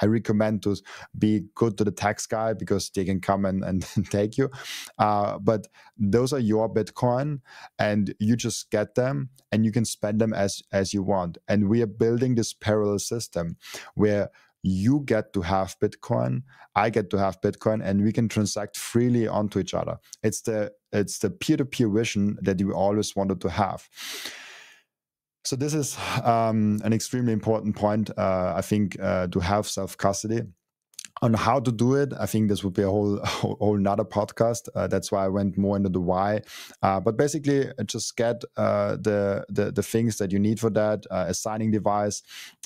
recommend to be good to the tax guy, because they can come and take you. But those are your Bitcoin, and you just get them and you can spend them as you want. And we are building this parallel system where you get to have Bitcoin, I get to have Bitcoin, and we can transact freely onto each other. It's the peer-to-peer vision that we always wanted to have. So this is an extremely important point, I think, to have self-custody. On how to do it, I think this would be a whole nother podcast. That's why I went more into the why. But basically, just get the things that you need for that: a signing device,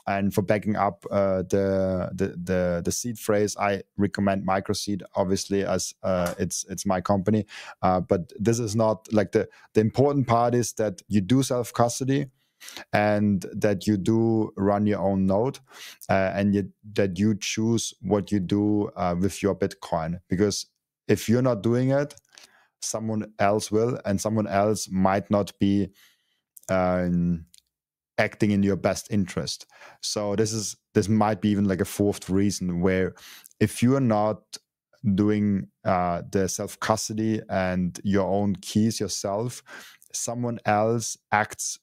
and for backing up the seed phrase, I recommend Microseed, obviously, as it's my company. But this is not like the important part is that you do self-custody, and that you do run your own node, and that you choose what you do with your Bitcoin. Because if you're not doing it, someone else will, and someone else might not be acting in your best interest. So this might be even like a fourth reason, where if you are not doing the self-custody and your own keys yourself, someone else acts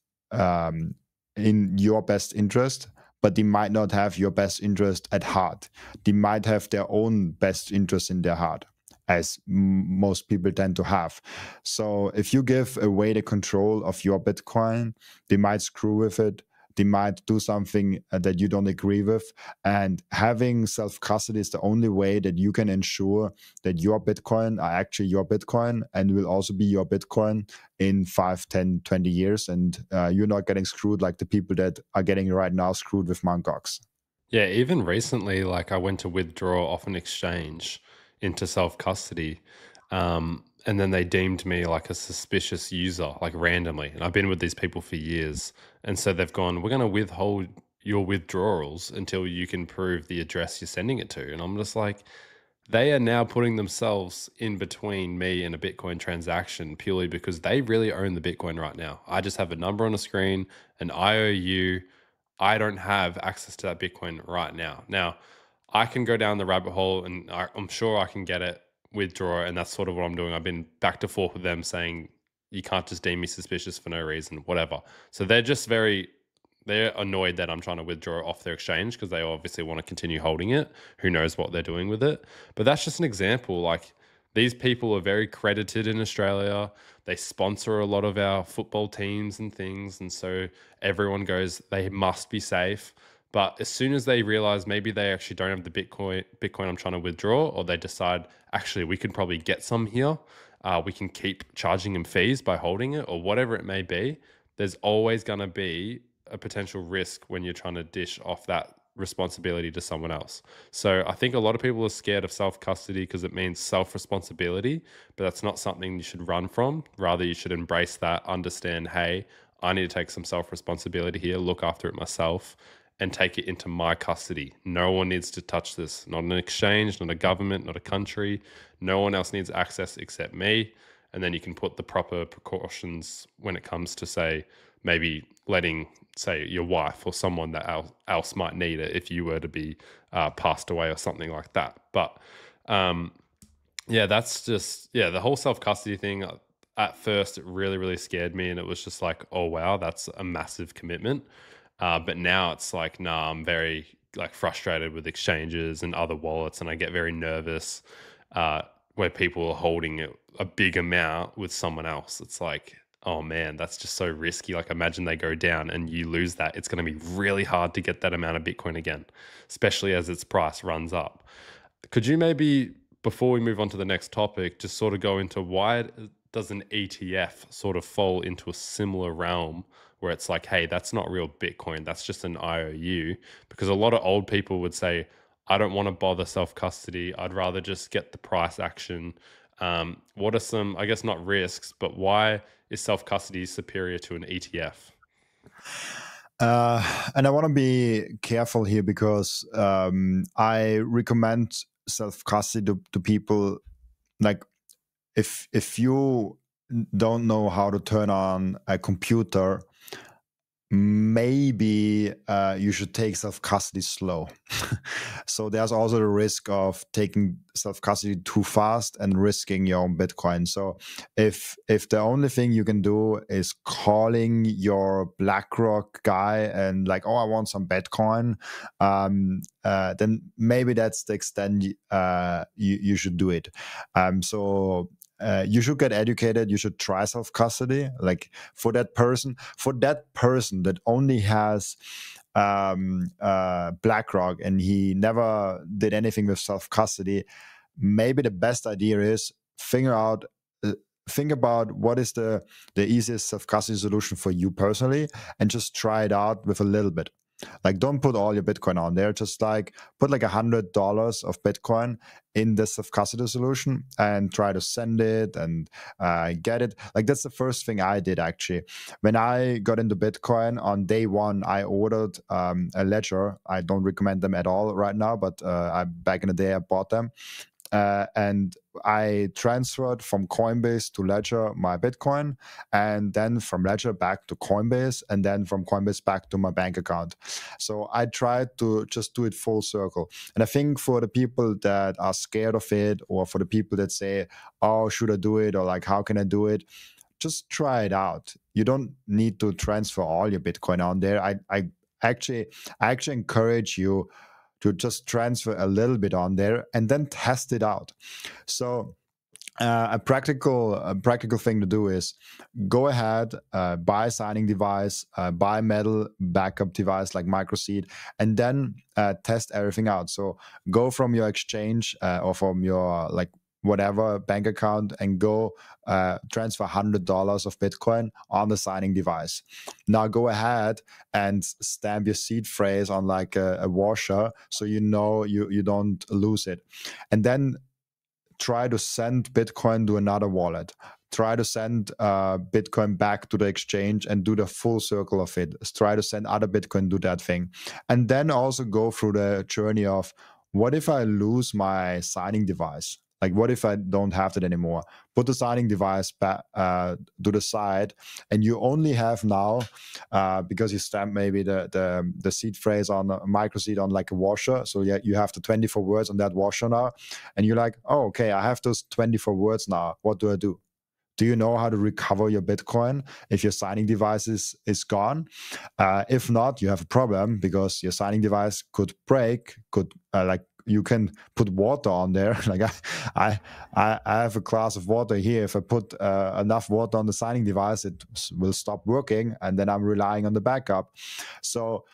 in your best interest, but they might not have your best interest at heart. They might have their own best interest in their heart, as most people tend to have. So if you give away the control of your Bitcoin, they might screw with it. They might do something that you don't agree with. And having self-custody is the only way that you can ensure that your Bitcoin are actually your Bitcoin, and will also be your Bitcoin in 5, 10, 20 years. And you're not getting screwed like the people that are getting right now screwed with Mt. Gox. Yeah, even recently, like I went to withdraw off an exchange into self-custody, and then they deemed me like a suspicious user, like randomly. And I've been with these people for years. And so they've gone, we're going to withhold your withdrawals until you can prove the address you're sending it to. And I'm just like, they are now putting themselves in between me and a Bitcoin transaction purely because they really own the Bitcoin right now. I just have a number on a screen, an IOU. I don't have access to that Bitcoin right now. Now, I can go down the rabbit hole, and I'm sure I can get it, withdraw, and that's sort of what I'm doing. I've been back to forth with them saying, you can't just deem me suspicious for no reason, whatever. So they're annoyed that I'm trying to withdraw off their exchange, because they obviously want to continue holding it. Who knows what they're doing with it? But that's just an example. Like, these people are very credited in Australia. They sponsor a lot of our football teams and things. And so everyone goes, they must be safe. But as soon as they realize maybe they actually don't have the Bitcoin I'm trying to withdraw, or they decide, actually, we could probably get some here, we can keep charging them fees by holding it, or whatever it may be, there's always going to be a potential risk when you're trying to dish off that responsibility to someone else. So I think a lot of people are scared of self-custody because it means self-responsibility, but that's not something you should run from. Rather, you should embrace that, understand, hey, I need to take some self-responsibility here, look after it myself, and take it into my custody. No one needs to touch this. Not an exchange, not a government, not a country. No one else needs access except me. And then you can put the proper precautions when it comes to, say, maybe letting, say, your wife or someone that else might need it if you were to be passed away or something like that. But yeah, that's just, yeah, the whole self-custody thing. at first it really, really scared me, and it was just like, oh wow, that's a massive commitment. But now it's like, nah, I'm very like frustrated with exchanges and other wallets, and I get very nervous uh, where people are holding a big amount with someone else. It's like, oh man, that's just so risky. Like, imagine they go down and you lose that. It's going to be really hard to get that amount of Bitcoin again, especially as its price runs up. Could you maybe, before we move on to the next topic, just sort of go into why does an ETF sort of fall into a similar realm where it's like, hey, that's not real Bitcoin, that's just an IOU? Because a lot of old people would say, I don't want to bother self custody, I'd rather just get the price action. What are some, I guess, not risks, but why is self custody superior to an ETF? And I want to be careful here because I recommend self custody to people. Like, if you don't know how to turn on a computer, maybe you should take self-custody slow. So there's also the risk of taking self-custody too fast and risking your own Bitcoin. So if the only thing you can do is calling your BlackRock guy and like, oh, I want some Bitcoin, then maybe that's the extent you should do it. So you should get educated. You should try self custody. Like for that person that only has BlackRock and he never did anything with self custody, maybe the best idea is think about what is the easiest self custody solution for you personally, and just try it out with a little bit. Like, don't put all your Bitcoin on there. Just like put like $100 of Bitcoin in the self custody solution and try to send it and get it. Like, that's the first thing I did actually. When I got into Bitcoin on day one, I ordered a ledger. I don't recommend them at all right now, but back in the day I bought them. And I transferred from Coinbase to Ledger my Bitcoin, and then from Ledger back to Coinbase, and then from Coinbase back to my bank account. So I tried to just do it full circle. And I think for the people that are scared of it, or for the people that say, oh, should I do it? Or like, how can I do it? Just try it out. You don't need to transfer all your Bitcoin on there. I actually encourage you to just transfer a little bit on there and then test it out. So a practical thing to do is go ahead, buy a signing device, buy a metal backup device like Microseed, and then test everything out. So go from your exchange or from your like whatever bank account and go transfer $100 of Bitcoin on the signing device. Now go ahead and stamp your seed phrase on like a washer, so you know you don't lose it. And then try to send Bitcoin to another wallet. Try to send Bitcoin back to the exchange and do the full circle of it. Try to send other Bitcoin, do that thing. And then also go through the journey of, what if I lose my signing device? Like, what if I don't have that anymore? Put the signing device back to the side, and you only have now, because you stamp maybe the seed phrase on a Microseed on like a washer. So yeah, you have the 24 words on that washer now, and you're like, oh, okay, I have those 24 words now. What do I do? Do you know how to recover your Bitcoin if your signing device is gone? If not, you have a problem, because your signing device could break, could like you can put water on there. Like I have a glass of water here. If I put enough water on the signing device, it will stop working, and then I'm relying on the backup. So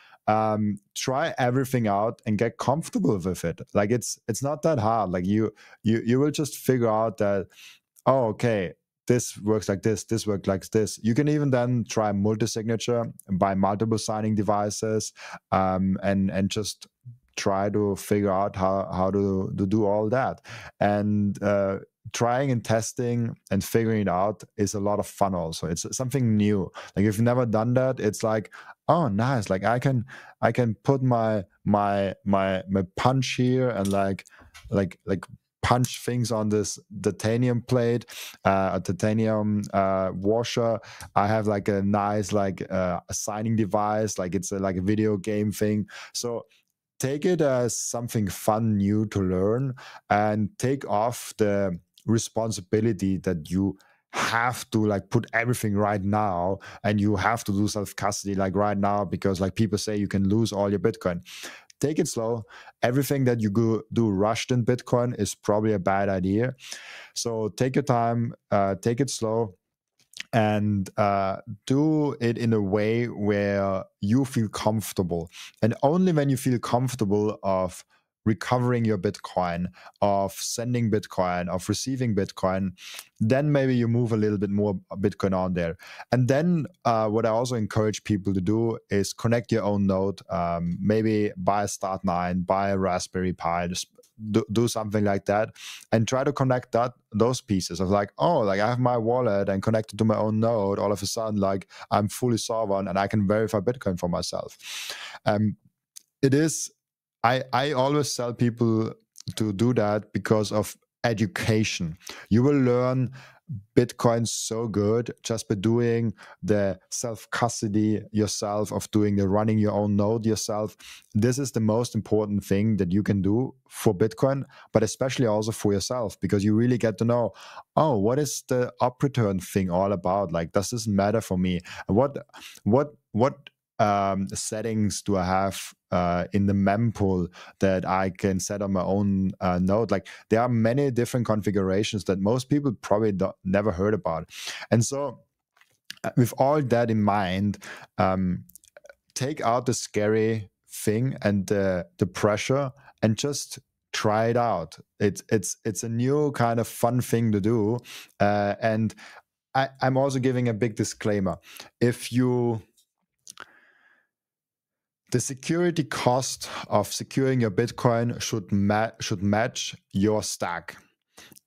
try everything out and get comfortable with it. Like it's not that hard. Like you will just figure out that, oh, okay, this works like this works like this. You can even then try multi-signature, buy multiple signing devices, and just try to figure out how to do all that. And trying and testing and figuring it out is a lot of fun also. It's something new. Like, if you've never done that, it's like, oh, nice. Like I can put my punch here and like punch things on this titanium plate, a titanium washer. I have like a nice like a signing device, like it's like a video game thing. So take it as something fun, new to learn, and take off the responsibility that you have to like put everything right now, and you have to do self-custody like right now because like people say you can lose all your Bitcoin. Take it slow. Everything that you do rushed in Bitcoin is probably a bad idea. So take your time, take it slow, and do it in a way where you feel comfortable. And only when you feel comfortable of recovering your Bitcoin, of sending Bitcoin, of receiving Bitcoin, then maybe you move a little bit more Bitcoin on there. And then what I also encourage people to do is connect your own node. Maybe buy a Start9, buy a Raspberry Pi, just do something like that, and try to connect those pieces of like, oh, like I have my wallet and connected to my own node. All of a sudden, like I'm fully sovereign and I can verify Bitcoin for myself. It is. I always tell people to do that because of education. You will learn Bitcoin so good just by doing the self-custody yourself, of doing the running your own node yourself. This is the most important thing that you can do for Bitcoin, but especially also for yourself, because you really get to know, oh, what is the up return thing all about? Like, does this matter for me? What settings do I have in the mempool that I can set on my own node? Like, there are many different configurations that most people probably never heard about. And so with all that in mind, take out the scary thing and the pressure and just try it out. It's a new kind of fun thing to do. And I'm also giving a big disclaimer. The security cost of securing your Bitcoin should match your stack.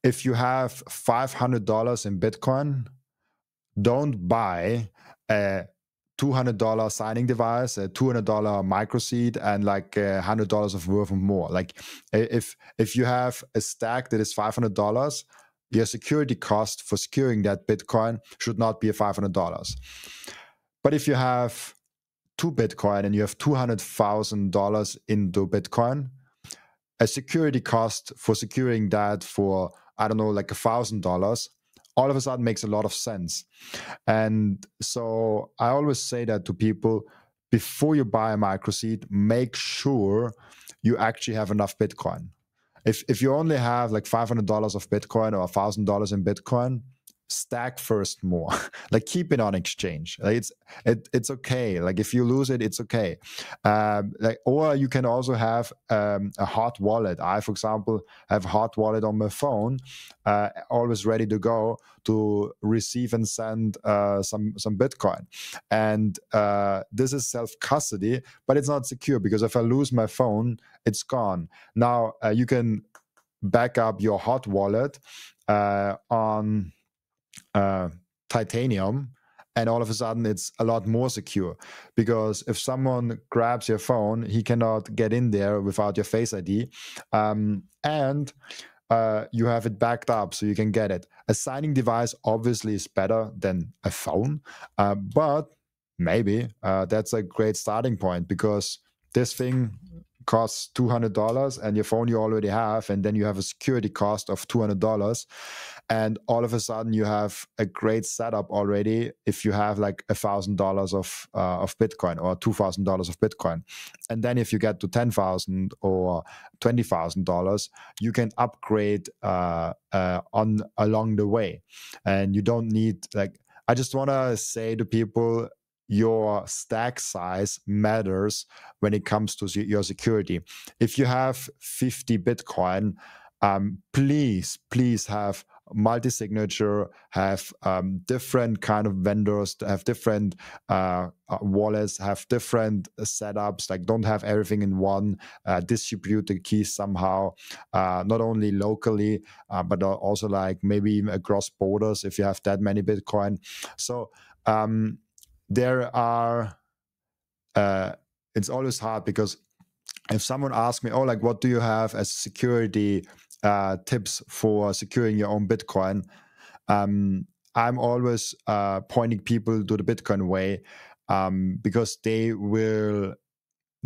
If you have $500 in Bitcoin, don't buy a $200 signing device, a $200 Microseed, and like $100 of worth of more. Like if you have a stack that is $500, your security cost for securing that Bitcoin should not be $500. But if you have 2 Bitcoin and you have $200,000 into Bitcoin, a security cost for securing that for, I don't know, like $1,000, all of a sudden makes a lot of sense. And so I always say that to people, before you buy a Microseed, make sure you actually have enough Bitcoin. If you only have like $500 of Bitcoin or $1,000 in Bitcoin, stack first more. Like, keep it on exchange. Like, it's okay. Like, if you lose it, it's okay. Or you can also have a hot wallet. I, for example, have a hot wallet on my phone, always ready to go to receive and send some Bitcoin. And this is self-custody, but it's not secure, because if I lose my phone, it's gone. Now you can back up your hot wallet on titanium, and all of a sudden it's a lot more secure, because if someone grabs your phone, he cannot get in there without your Face ID, and you have it backed up so you can get it. A signing device obviously is better than a phone, but maybe that's a great starting point, because this thing costs $200 and your phone you already have, and then you have a security cost of $200, and all of a sudden you have a great setup already if you have like $1,000 of Bitcoin or $2,000 of Bitcoin. And then if you get to $10,000 or $20,000, you can upgrade on along the way, and you don't need, like, I just want to say to people, your stack size matters when it comes to your security. If you have 50 Bitcoin, please have multi-signature, have different kind of vendors, have different wallets, have different setups. Like, don't have everything in one. Distribute the keys somehow, not only locally, but also like maybe even across borders if you have that many Bitcoin. So there are, it's always hard, because if someone asks me, oh, like, what do you have as security tips for securing your own Bitcoin? I'm always pointing people to the Bitcoin way, because they will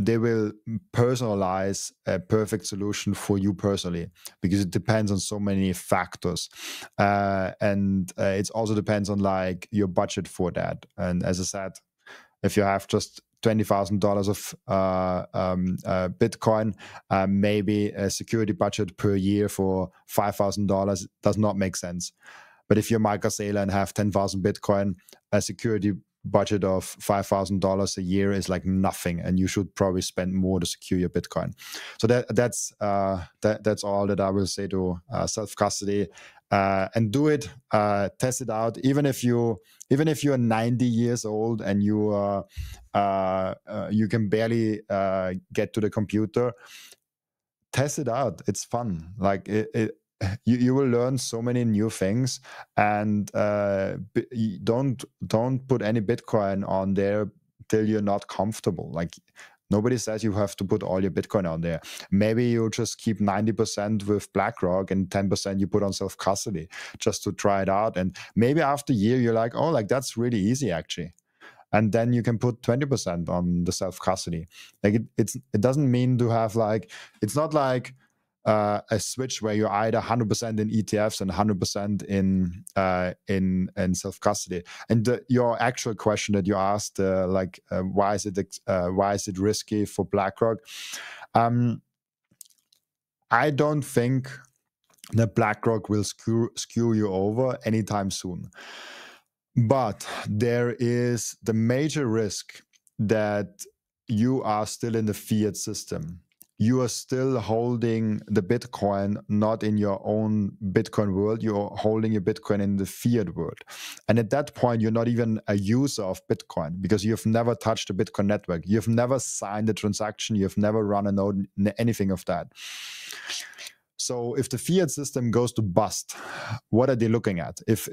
they will personalize a perfect solution for you personally, because it depends on so many factors, and it also depends on like your budget for that. And as I said, if you have just $20,000 of Bitcoin, maybe a security budget per year for $5,000 does not make sense. But if you're Michael Saylor and have 10,000 Bitcoin, a security budget of $5,000 a year is like nothing, and you should probably spend more to secure your Bitcoin. So that's all that I will say to self custody, and do it, test it out. Even if you're 90 years old and you can barely get to the computer, test it out. It's fun. Like you will learn so many new things, and don't put any Bitcoin on there till you're not comfortable. Like nobody says you have to put all your Bitcoin on there. Maybe you just keep 90% with BlackRock and 10% you put on self custody just to try it out. And maybe after a year you're like, oh, like that's really easy actually. And then you can put 20% on the self custody. Like it doesn't mean to have like, it's not like a switch where you're either 100% in ETFs and 100% in self custody. And your actual question that you asked, why is it risky for BlackRock? I don't think that BlackRock will skew you over anytime soon. But there is the major risk that you are still in the fiat system. You are still holding the Bitcoin not in your own Bitcoin world. You're holding your Bitcoin in the fiat world. And at that point, you're not even a user of Bitcoin because you've never touched the Bitcoin network. You've never signed a transaction. You've never run a node, anything of that. So if the fiat system goes to bust, what are they looking at? If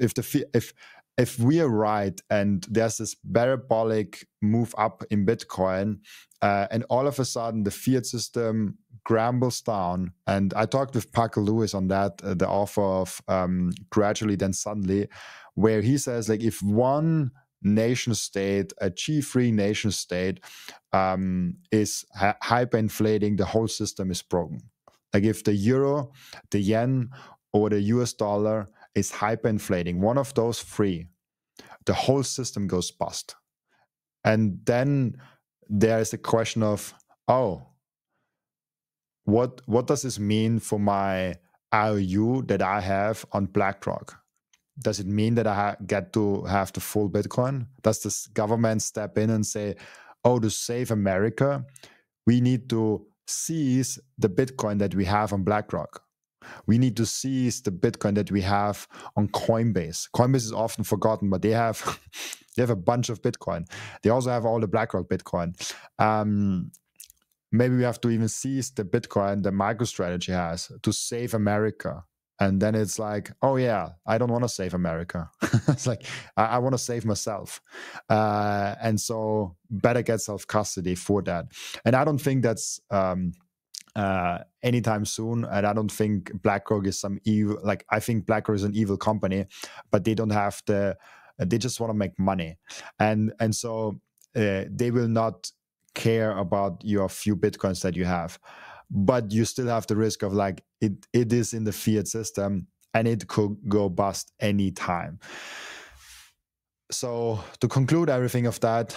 we are right and there's this parabolic move up in Bitcoin, and all of a sudden the fiat system crumbles down, and I talked with Parker Lewis on that, the author of Gradually Then Suddenly, where he says like if one nation state, a G3 nation state, is hyperinflating, the whole system is broken. Like if the euro, the yen, or the US dollar is hyperinflating, one of those three, the whole system goes bust. And then there is a question of, oh, what does this mean for my IOU that I have on BlackRock? Does it mean that I get to have the full Bitcoin? Does this government step in and say, oh, to save America, we need to seize the Bitcoin that we have on BlackRock? We need to seize the Bitcoin that we have on Coinbase. Coinbase is often forgotten, but they have a bunch of Bitcoin. They also have all the BlackRock Bitcoin. Maybe we have to even seize the Bitcoin that MicroStrategy has to save America. And then it's like, oh yeah, I don't want to save America. It's like, I want to save myself. And so better get self-custody for that. And I don't think that's anytime soon. And I don't think BlackRock is some evil, like I think BlackRock is an evil company, but they don't have they just want to make money. And so they will not care about your few Bitcoins that you have. But you still have the risk of like it is in the fiat system and it could go bust anytime. So to conclude everything of that,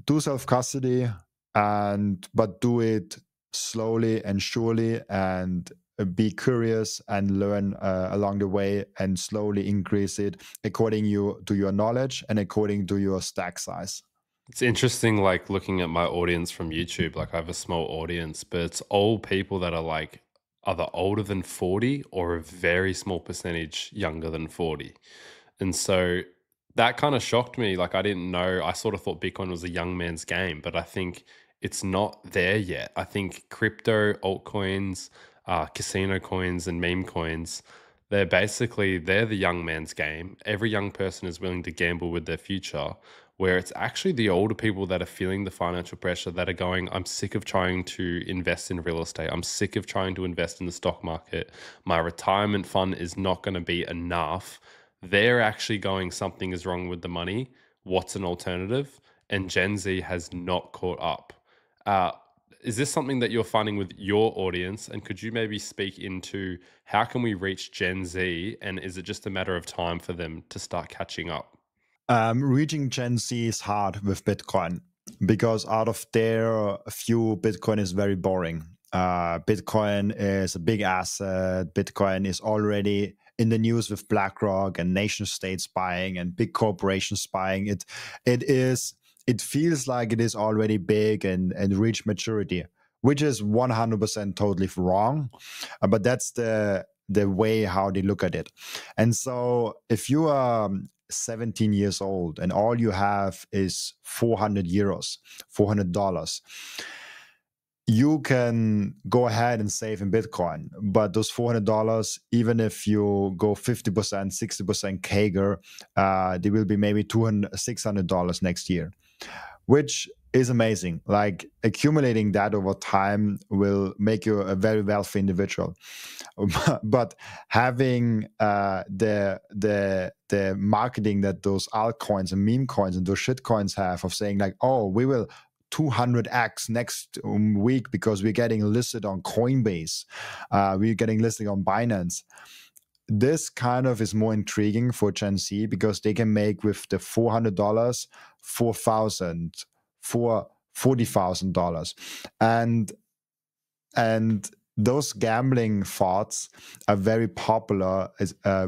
do self-custody, but do it slowly and surely, and be curious and learn along the way, and slowly increase it according to your knowledge and according to your stack size. It's interesting, like looking at my audience from YouTube, like I have a small audience, but it's all people that are like either older than 40 or a very small percentage younger than 40. And so that kind of shocked me. Like I didn't know, I sort of thought Bitcoin was a young man's game, but I think it's not there yet. I think crypto, altcoins, casino coins and meme coins, they're the young man's game. Every young person is willing to gamble with their future, where it's actually the older people that are feeling the financial pressure, that are going, I'm sick of trying to invest in real estate. I'm sick of trying to invest in the stock market. My retirement fund is not going to be enough. They're actually going, something is wrong with the money. What's an alternative? And Gen Z has not caught up. Uh, is this something that you're finding with your audience? And could you maybe speak into how can we reach Gen Z? And is it just a matter of time for them to start catching up? Reaching Gen Z is hard with Bitcoin because out of their view, Bitcoin is very boring. Bitcoin is a big asset. Bitcoin is already in the news with BlackRock and nation states buying and big corporations buying it. It is. It feels like it is already big and reached maturity, which is 100% totally wrong. But that's the way how they look at it. And so if you are 17 years old and all you have is 400 euros, $400, you can go ahead and save in Bitcoin. But those $400, even if you go 50%, 60% CAGR, they will be maybe $200, $600 next year, which is amazing. Like accumulating that over time will make you a very wealthy individual. But having the marketing that those altcoins and meme coins and those shit coins have of saying like, oh, we will 200x next week because we're getting listed on Coinbase, we're getting listed on Binance. This kind of is more intriguing for Gen Z because they can make with the $400, 4,000, for $40,000, and those gambling thoughts are very popular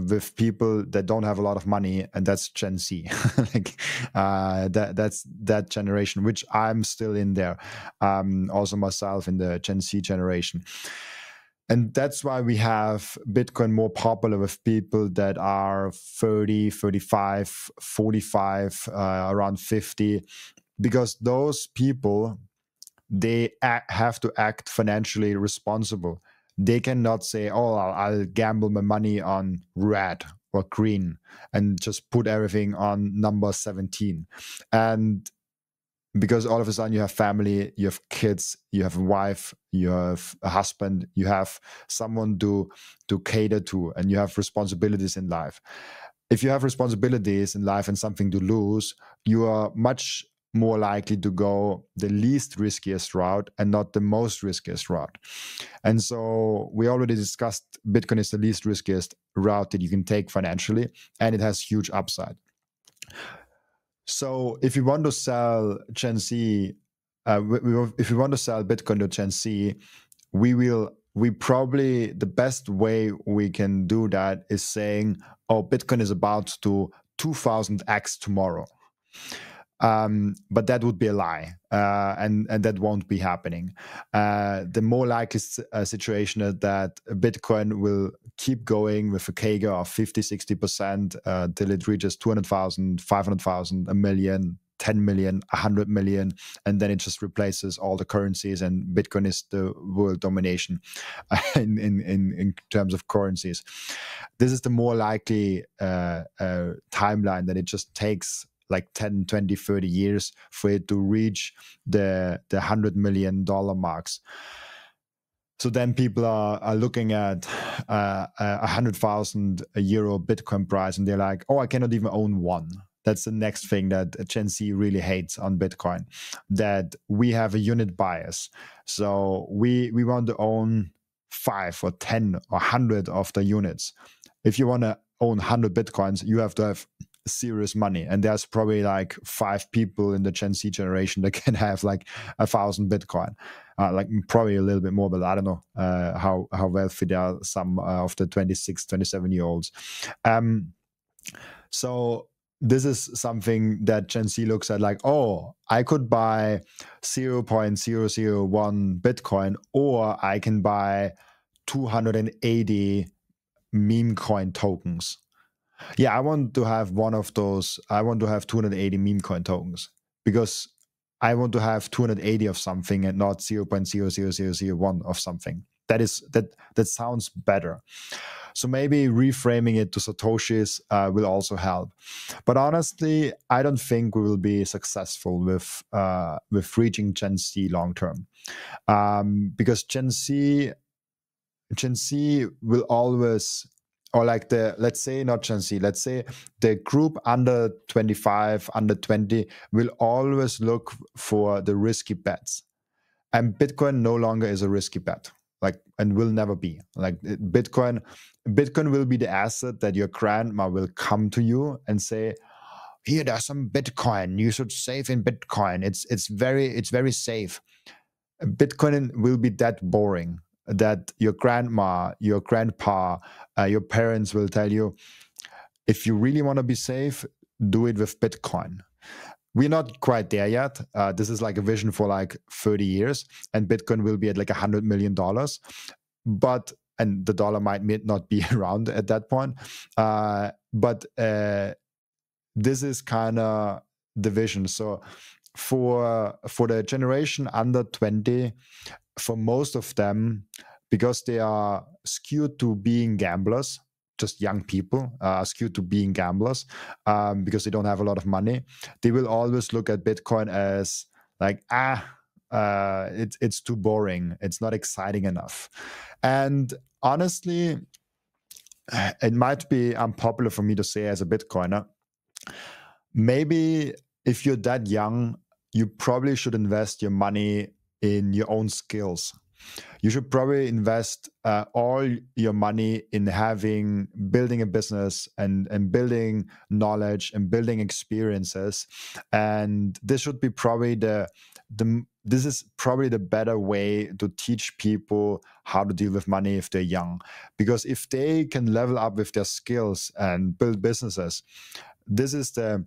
with people that don't have a lot of money, and that's Gen Z. Like that's that generation, which I'm still in there. Also myself in the Gen Z generation. And that's why we have Bitcoin more popular with people that are 30, 35, 45, around 50, because those people, they have to act financially responsible. They cannot say, oh, I'll gamble my money on red or green and just put everything on number 17. And because all of a sudden you have family, you have kids, you have a wife, you have a husband, you have someone to cater to, and you have responsibilities in life. If you have responsibilities in life and something to lose, you are much more likely to go the least riskiest route and not the most riskiest route. And so we already discussed Bitcoin is the least riskiest route that you can take financially, and it has huge upside. So if you want to sell Gen Z, if we want to sell Bitcoin to Gen Z, we probably, the best way we can do that is saying, oh, Bitcoin is about to 2000x tomorrow. But that would be a lie, and that won't be happening. The more likely situation is that Bitcoin will keep going with a CAGR of 50, 60% till it reaches 200,000, 500,000, a million, 10 million, 100 million, and then it just replaces all the currencies, and Bitcoin is the world domination in terms of currencies. This is the more likely timeline, that it just takes like 10, 20, 30 years for it to reach the $100 million marks. So then people are looking at 100,000 euro Bitcoin price, and they're like, oh, I cannot even own one. That's the next thing that Gen Z really hates on Bitcoin, that we have a unit bias. So we want to own 5 or 10 or 100 of the units. If you want to own 100 Bitcoins, you have to have serious money, and there's probably like 5 people in the Gen Z generation that can have like 1,000 Bitcoin, like probably a little bit more, but I don't know how wealthy they are, some of the 26, 27-year-olds. So this is something that Gen Z looks at like, oh, I could buy 0.001 Bitcoin, or I can buy 280 meme coin tokens. Yeah, I want to have one of those. I want to have 280 meme coin tokens, because I want to have 280 of something and not 0.00001 of something. That sounds better. So maybe reframing it to Satoshis will also help. But honestly, I don't think we will be successful with reaching Gen Z long term, because Gen Z will always, or like let's say not Gen Z, let's say the group under 25, under 20 will always look for the risky bets. And Bitcoin no longer is a risky bet, like, and will never be. Like Bitcoin will be the asset that your grandma will come to you and say, here, there's some Bitcoin. You should save in Bitcoin. It's very safe. Bitcoin will be that boring that your grandma, your grandpa, your parents will tell you, if you really want to be safe, do it with Bitcoin. We're not quite there yet. This is like a vision for like 30 years, and Bitcoin will be at like $100 million. But, and the dollar might not be around at that point. But this is kind of the vision. So for the generation under 20, for most of them, because they are skewed to being gamblers, just young people skewed to being gamblers because they don't have a lot of money, they will always look at Bitcoin as like, it's too boring. It's not exciting enough. And honestly, it might be unpopular for me to say as a Bitcoiner, maybe if you're that young, you probably should invest your money in your own skills. You should probably invest all your money in building a business and building knowledge and building experiences. And this should be probably this is probably the better way to teach people how to deal with money if they're young. Because if they can level up with their skills and build businesses, this is the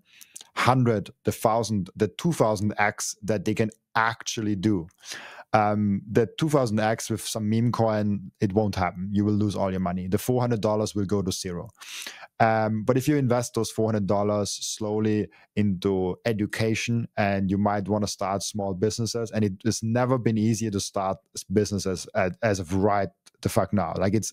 100, the 1,000, the 2,000x that they can actually do. The 2,000x with some meme coin, it won't happen. You will lose all your money. The $400 will go to zero. But if you invest those $400 slowly into education, and you might want to start small businesses, and it has never been easier to start businesses as of right the fuck now. Like it's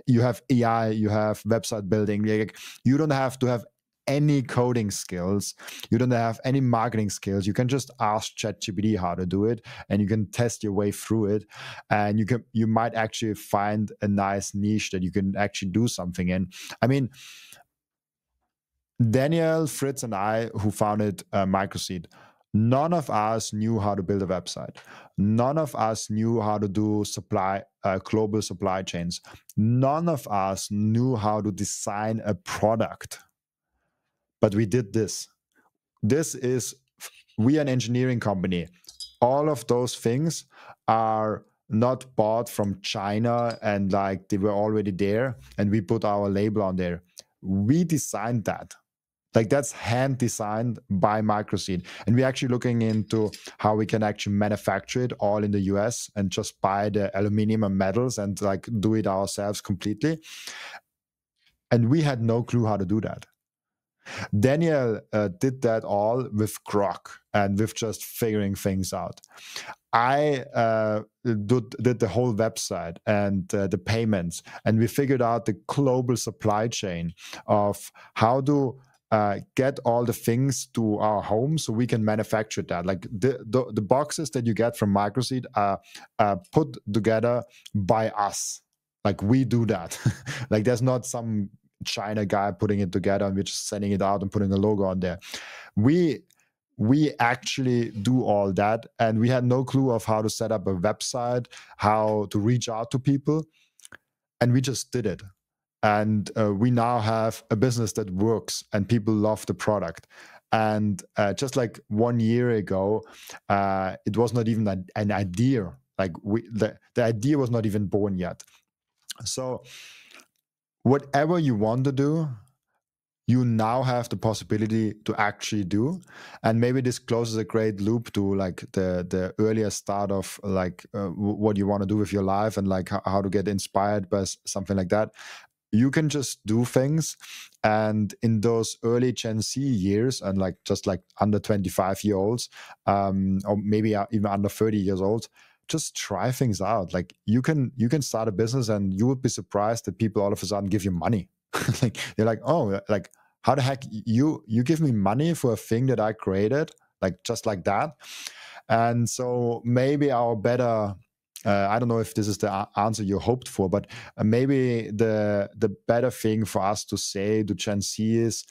you have AI, you have website building. Like, you don't have to have any coding skills. You don't have any marketing skills. You can just ask ChatGPT how to do it, and you can test your way through it. And you might actually find a nice niche that you can actually do something in. I mean, Daniel, Fritz, and I, who founded Microseed, none of us knew how to build a website. None of us knew how to do global supply chains. None of us knew how to design a product. But we did this. We are an engineering company. All of those things are not bought from China and like they were already there and we put our label on there. We designed that. Like, that's hand designed by Microseed. And we're actually looking into how we can actually manufacture it all in the US and just buy the aluminum and metals and like do it ourselves completely. And we had no clue how to do that. Daniel did that all with Grok and with just figuring things out. I did the whole website and the payments, and we figured out the global supply chain of how to get all the things to our home so we can manufacture that. Like the boxes that you get from Microseed are put together by us. Like, we do that. Like, there's not some China guy putting it together and we're just sending it out and putting a logo on there. We actually do all that, and we had no clue of how to set up a website, how to reach out to people, and we just did it. And we now have a business that works and people love the product. And just like 1 year ago, it was not even an idea. Like, the idea was not even born yet. So whatever you want to do, you now have the possibility to actually do. And maybe this closes a great loop to like the earlier start of like what you want to do with your life and like how to get inspired by something like that. You can just do things. And in those early Gen Z years, and like just like under 25-year-olds, or maybe even under 30 years old, just try things out. Like, you can start a business and you would be surprised that people all of a sudden give you money. Like, they're like, oh, like, how the heck you give me money for a thing that I created, like just like that. And so maybe our better, I don't know if this is the answer you hoped for, but maybe the better thing for us to say to Gen Z is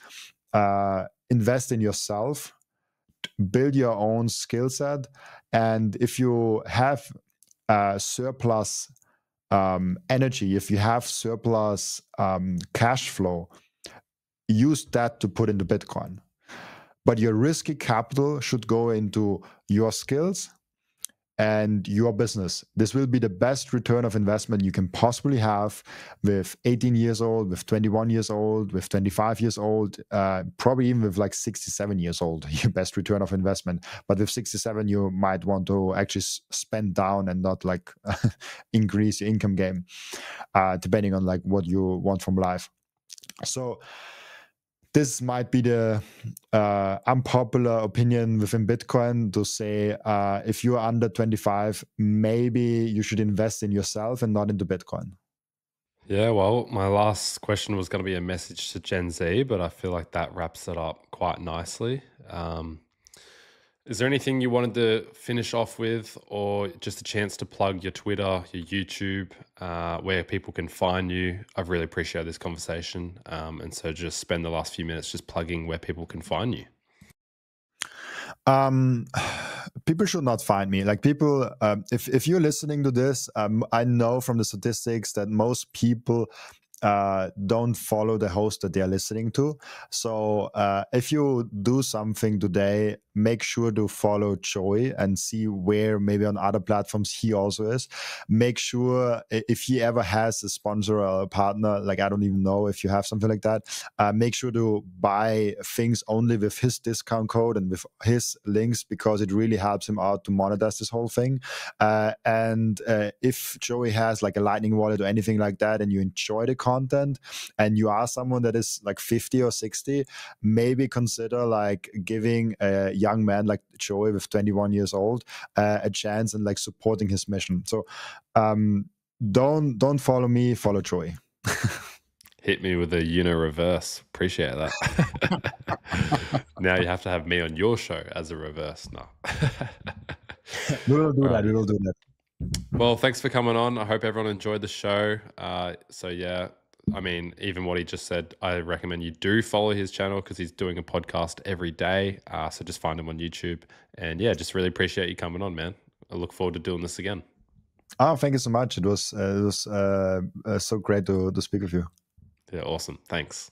invest in yourself. build your own skill set. And if you have surplus energy, if you have surplus cash flow, use that to put into Bitcoin. But your risky capital should go into your skills and your business. This will be the best return of investment you can possibly have with 18 years old, with 21 years old, with 25 years old, probably even with like 67 years old, your best return of investment. But with 67, you might want to actually spend down and not like increase your income game, depending on like what you want from life. So this might be the unpopular opinion within Bitcoin to say, if you're under 25, maybe you should invest in yourself and not into Bitcoin. Yeah, well, my last question was going to be a message to Gen Z, but I feel like that wraps it up quite nicely. Is there anything you wanted to finish off with, or just a chance to plug your Twitter, your YouTube, where people can find you? I've really appreciated this conversation. And so just spend the last few minutes just plugging where people can find you. People should not find me. Like people, if you're listening to this, I know from the statistics that most people don't follow the host that they're listening to. So if you do something today, make sure to follow Joey and see where maybe on other platforms he also is. Make sure if he ever has a sponsor or a partner, like I don't even know if you have something like that, make sure to buy things only with his discount code and with his links, because it really helps him out to monetize this whole thing. And if Joey has like a Lightning wallet or anything like that, and you enjoy the content and you are someone that is like 50 or 60, maybe consider like giving a young man like Joey with 21 years old a chance and like supporting his mission. So don't follow me, follow Joey. Hit me with a reverse. Appreciate that. Now you have to have me on your show as a reverse. No. We will do that. We will do that. Well, thanks for coming on. I hope everyone enjoyed the show. So yeah, I mean, even what he just said, I recommend you do follow his channel because he's doing a podcast every day. So just find him on YouTube. And yeah, just really appreciate you coming on, man. I look forward to doing this again. Oh, thank you so much. It was so great to speak with you. Yeah, awesome. Thanks.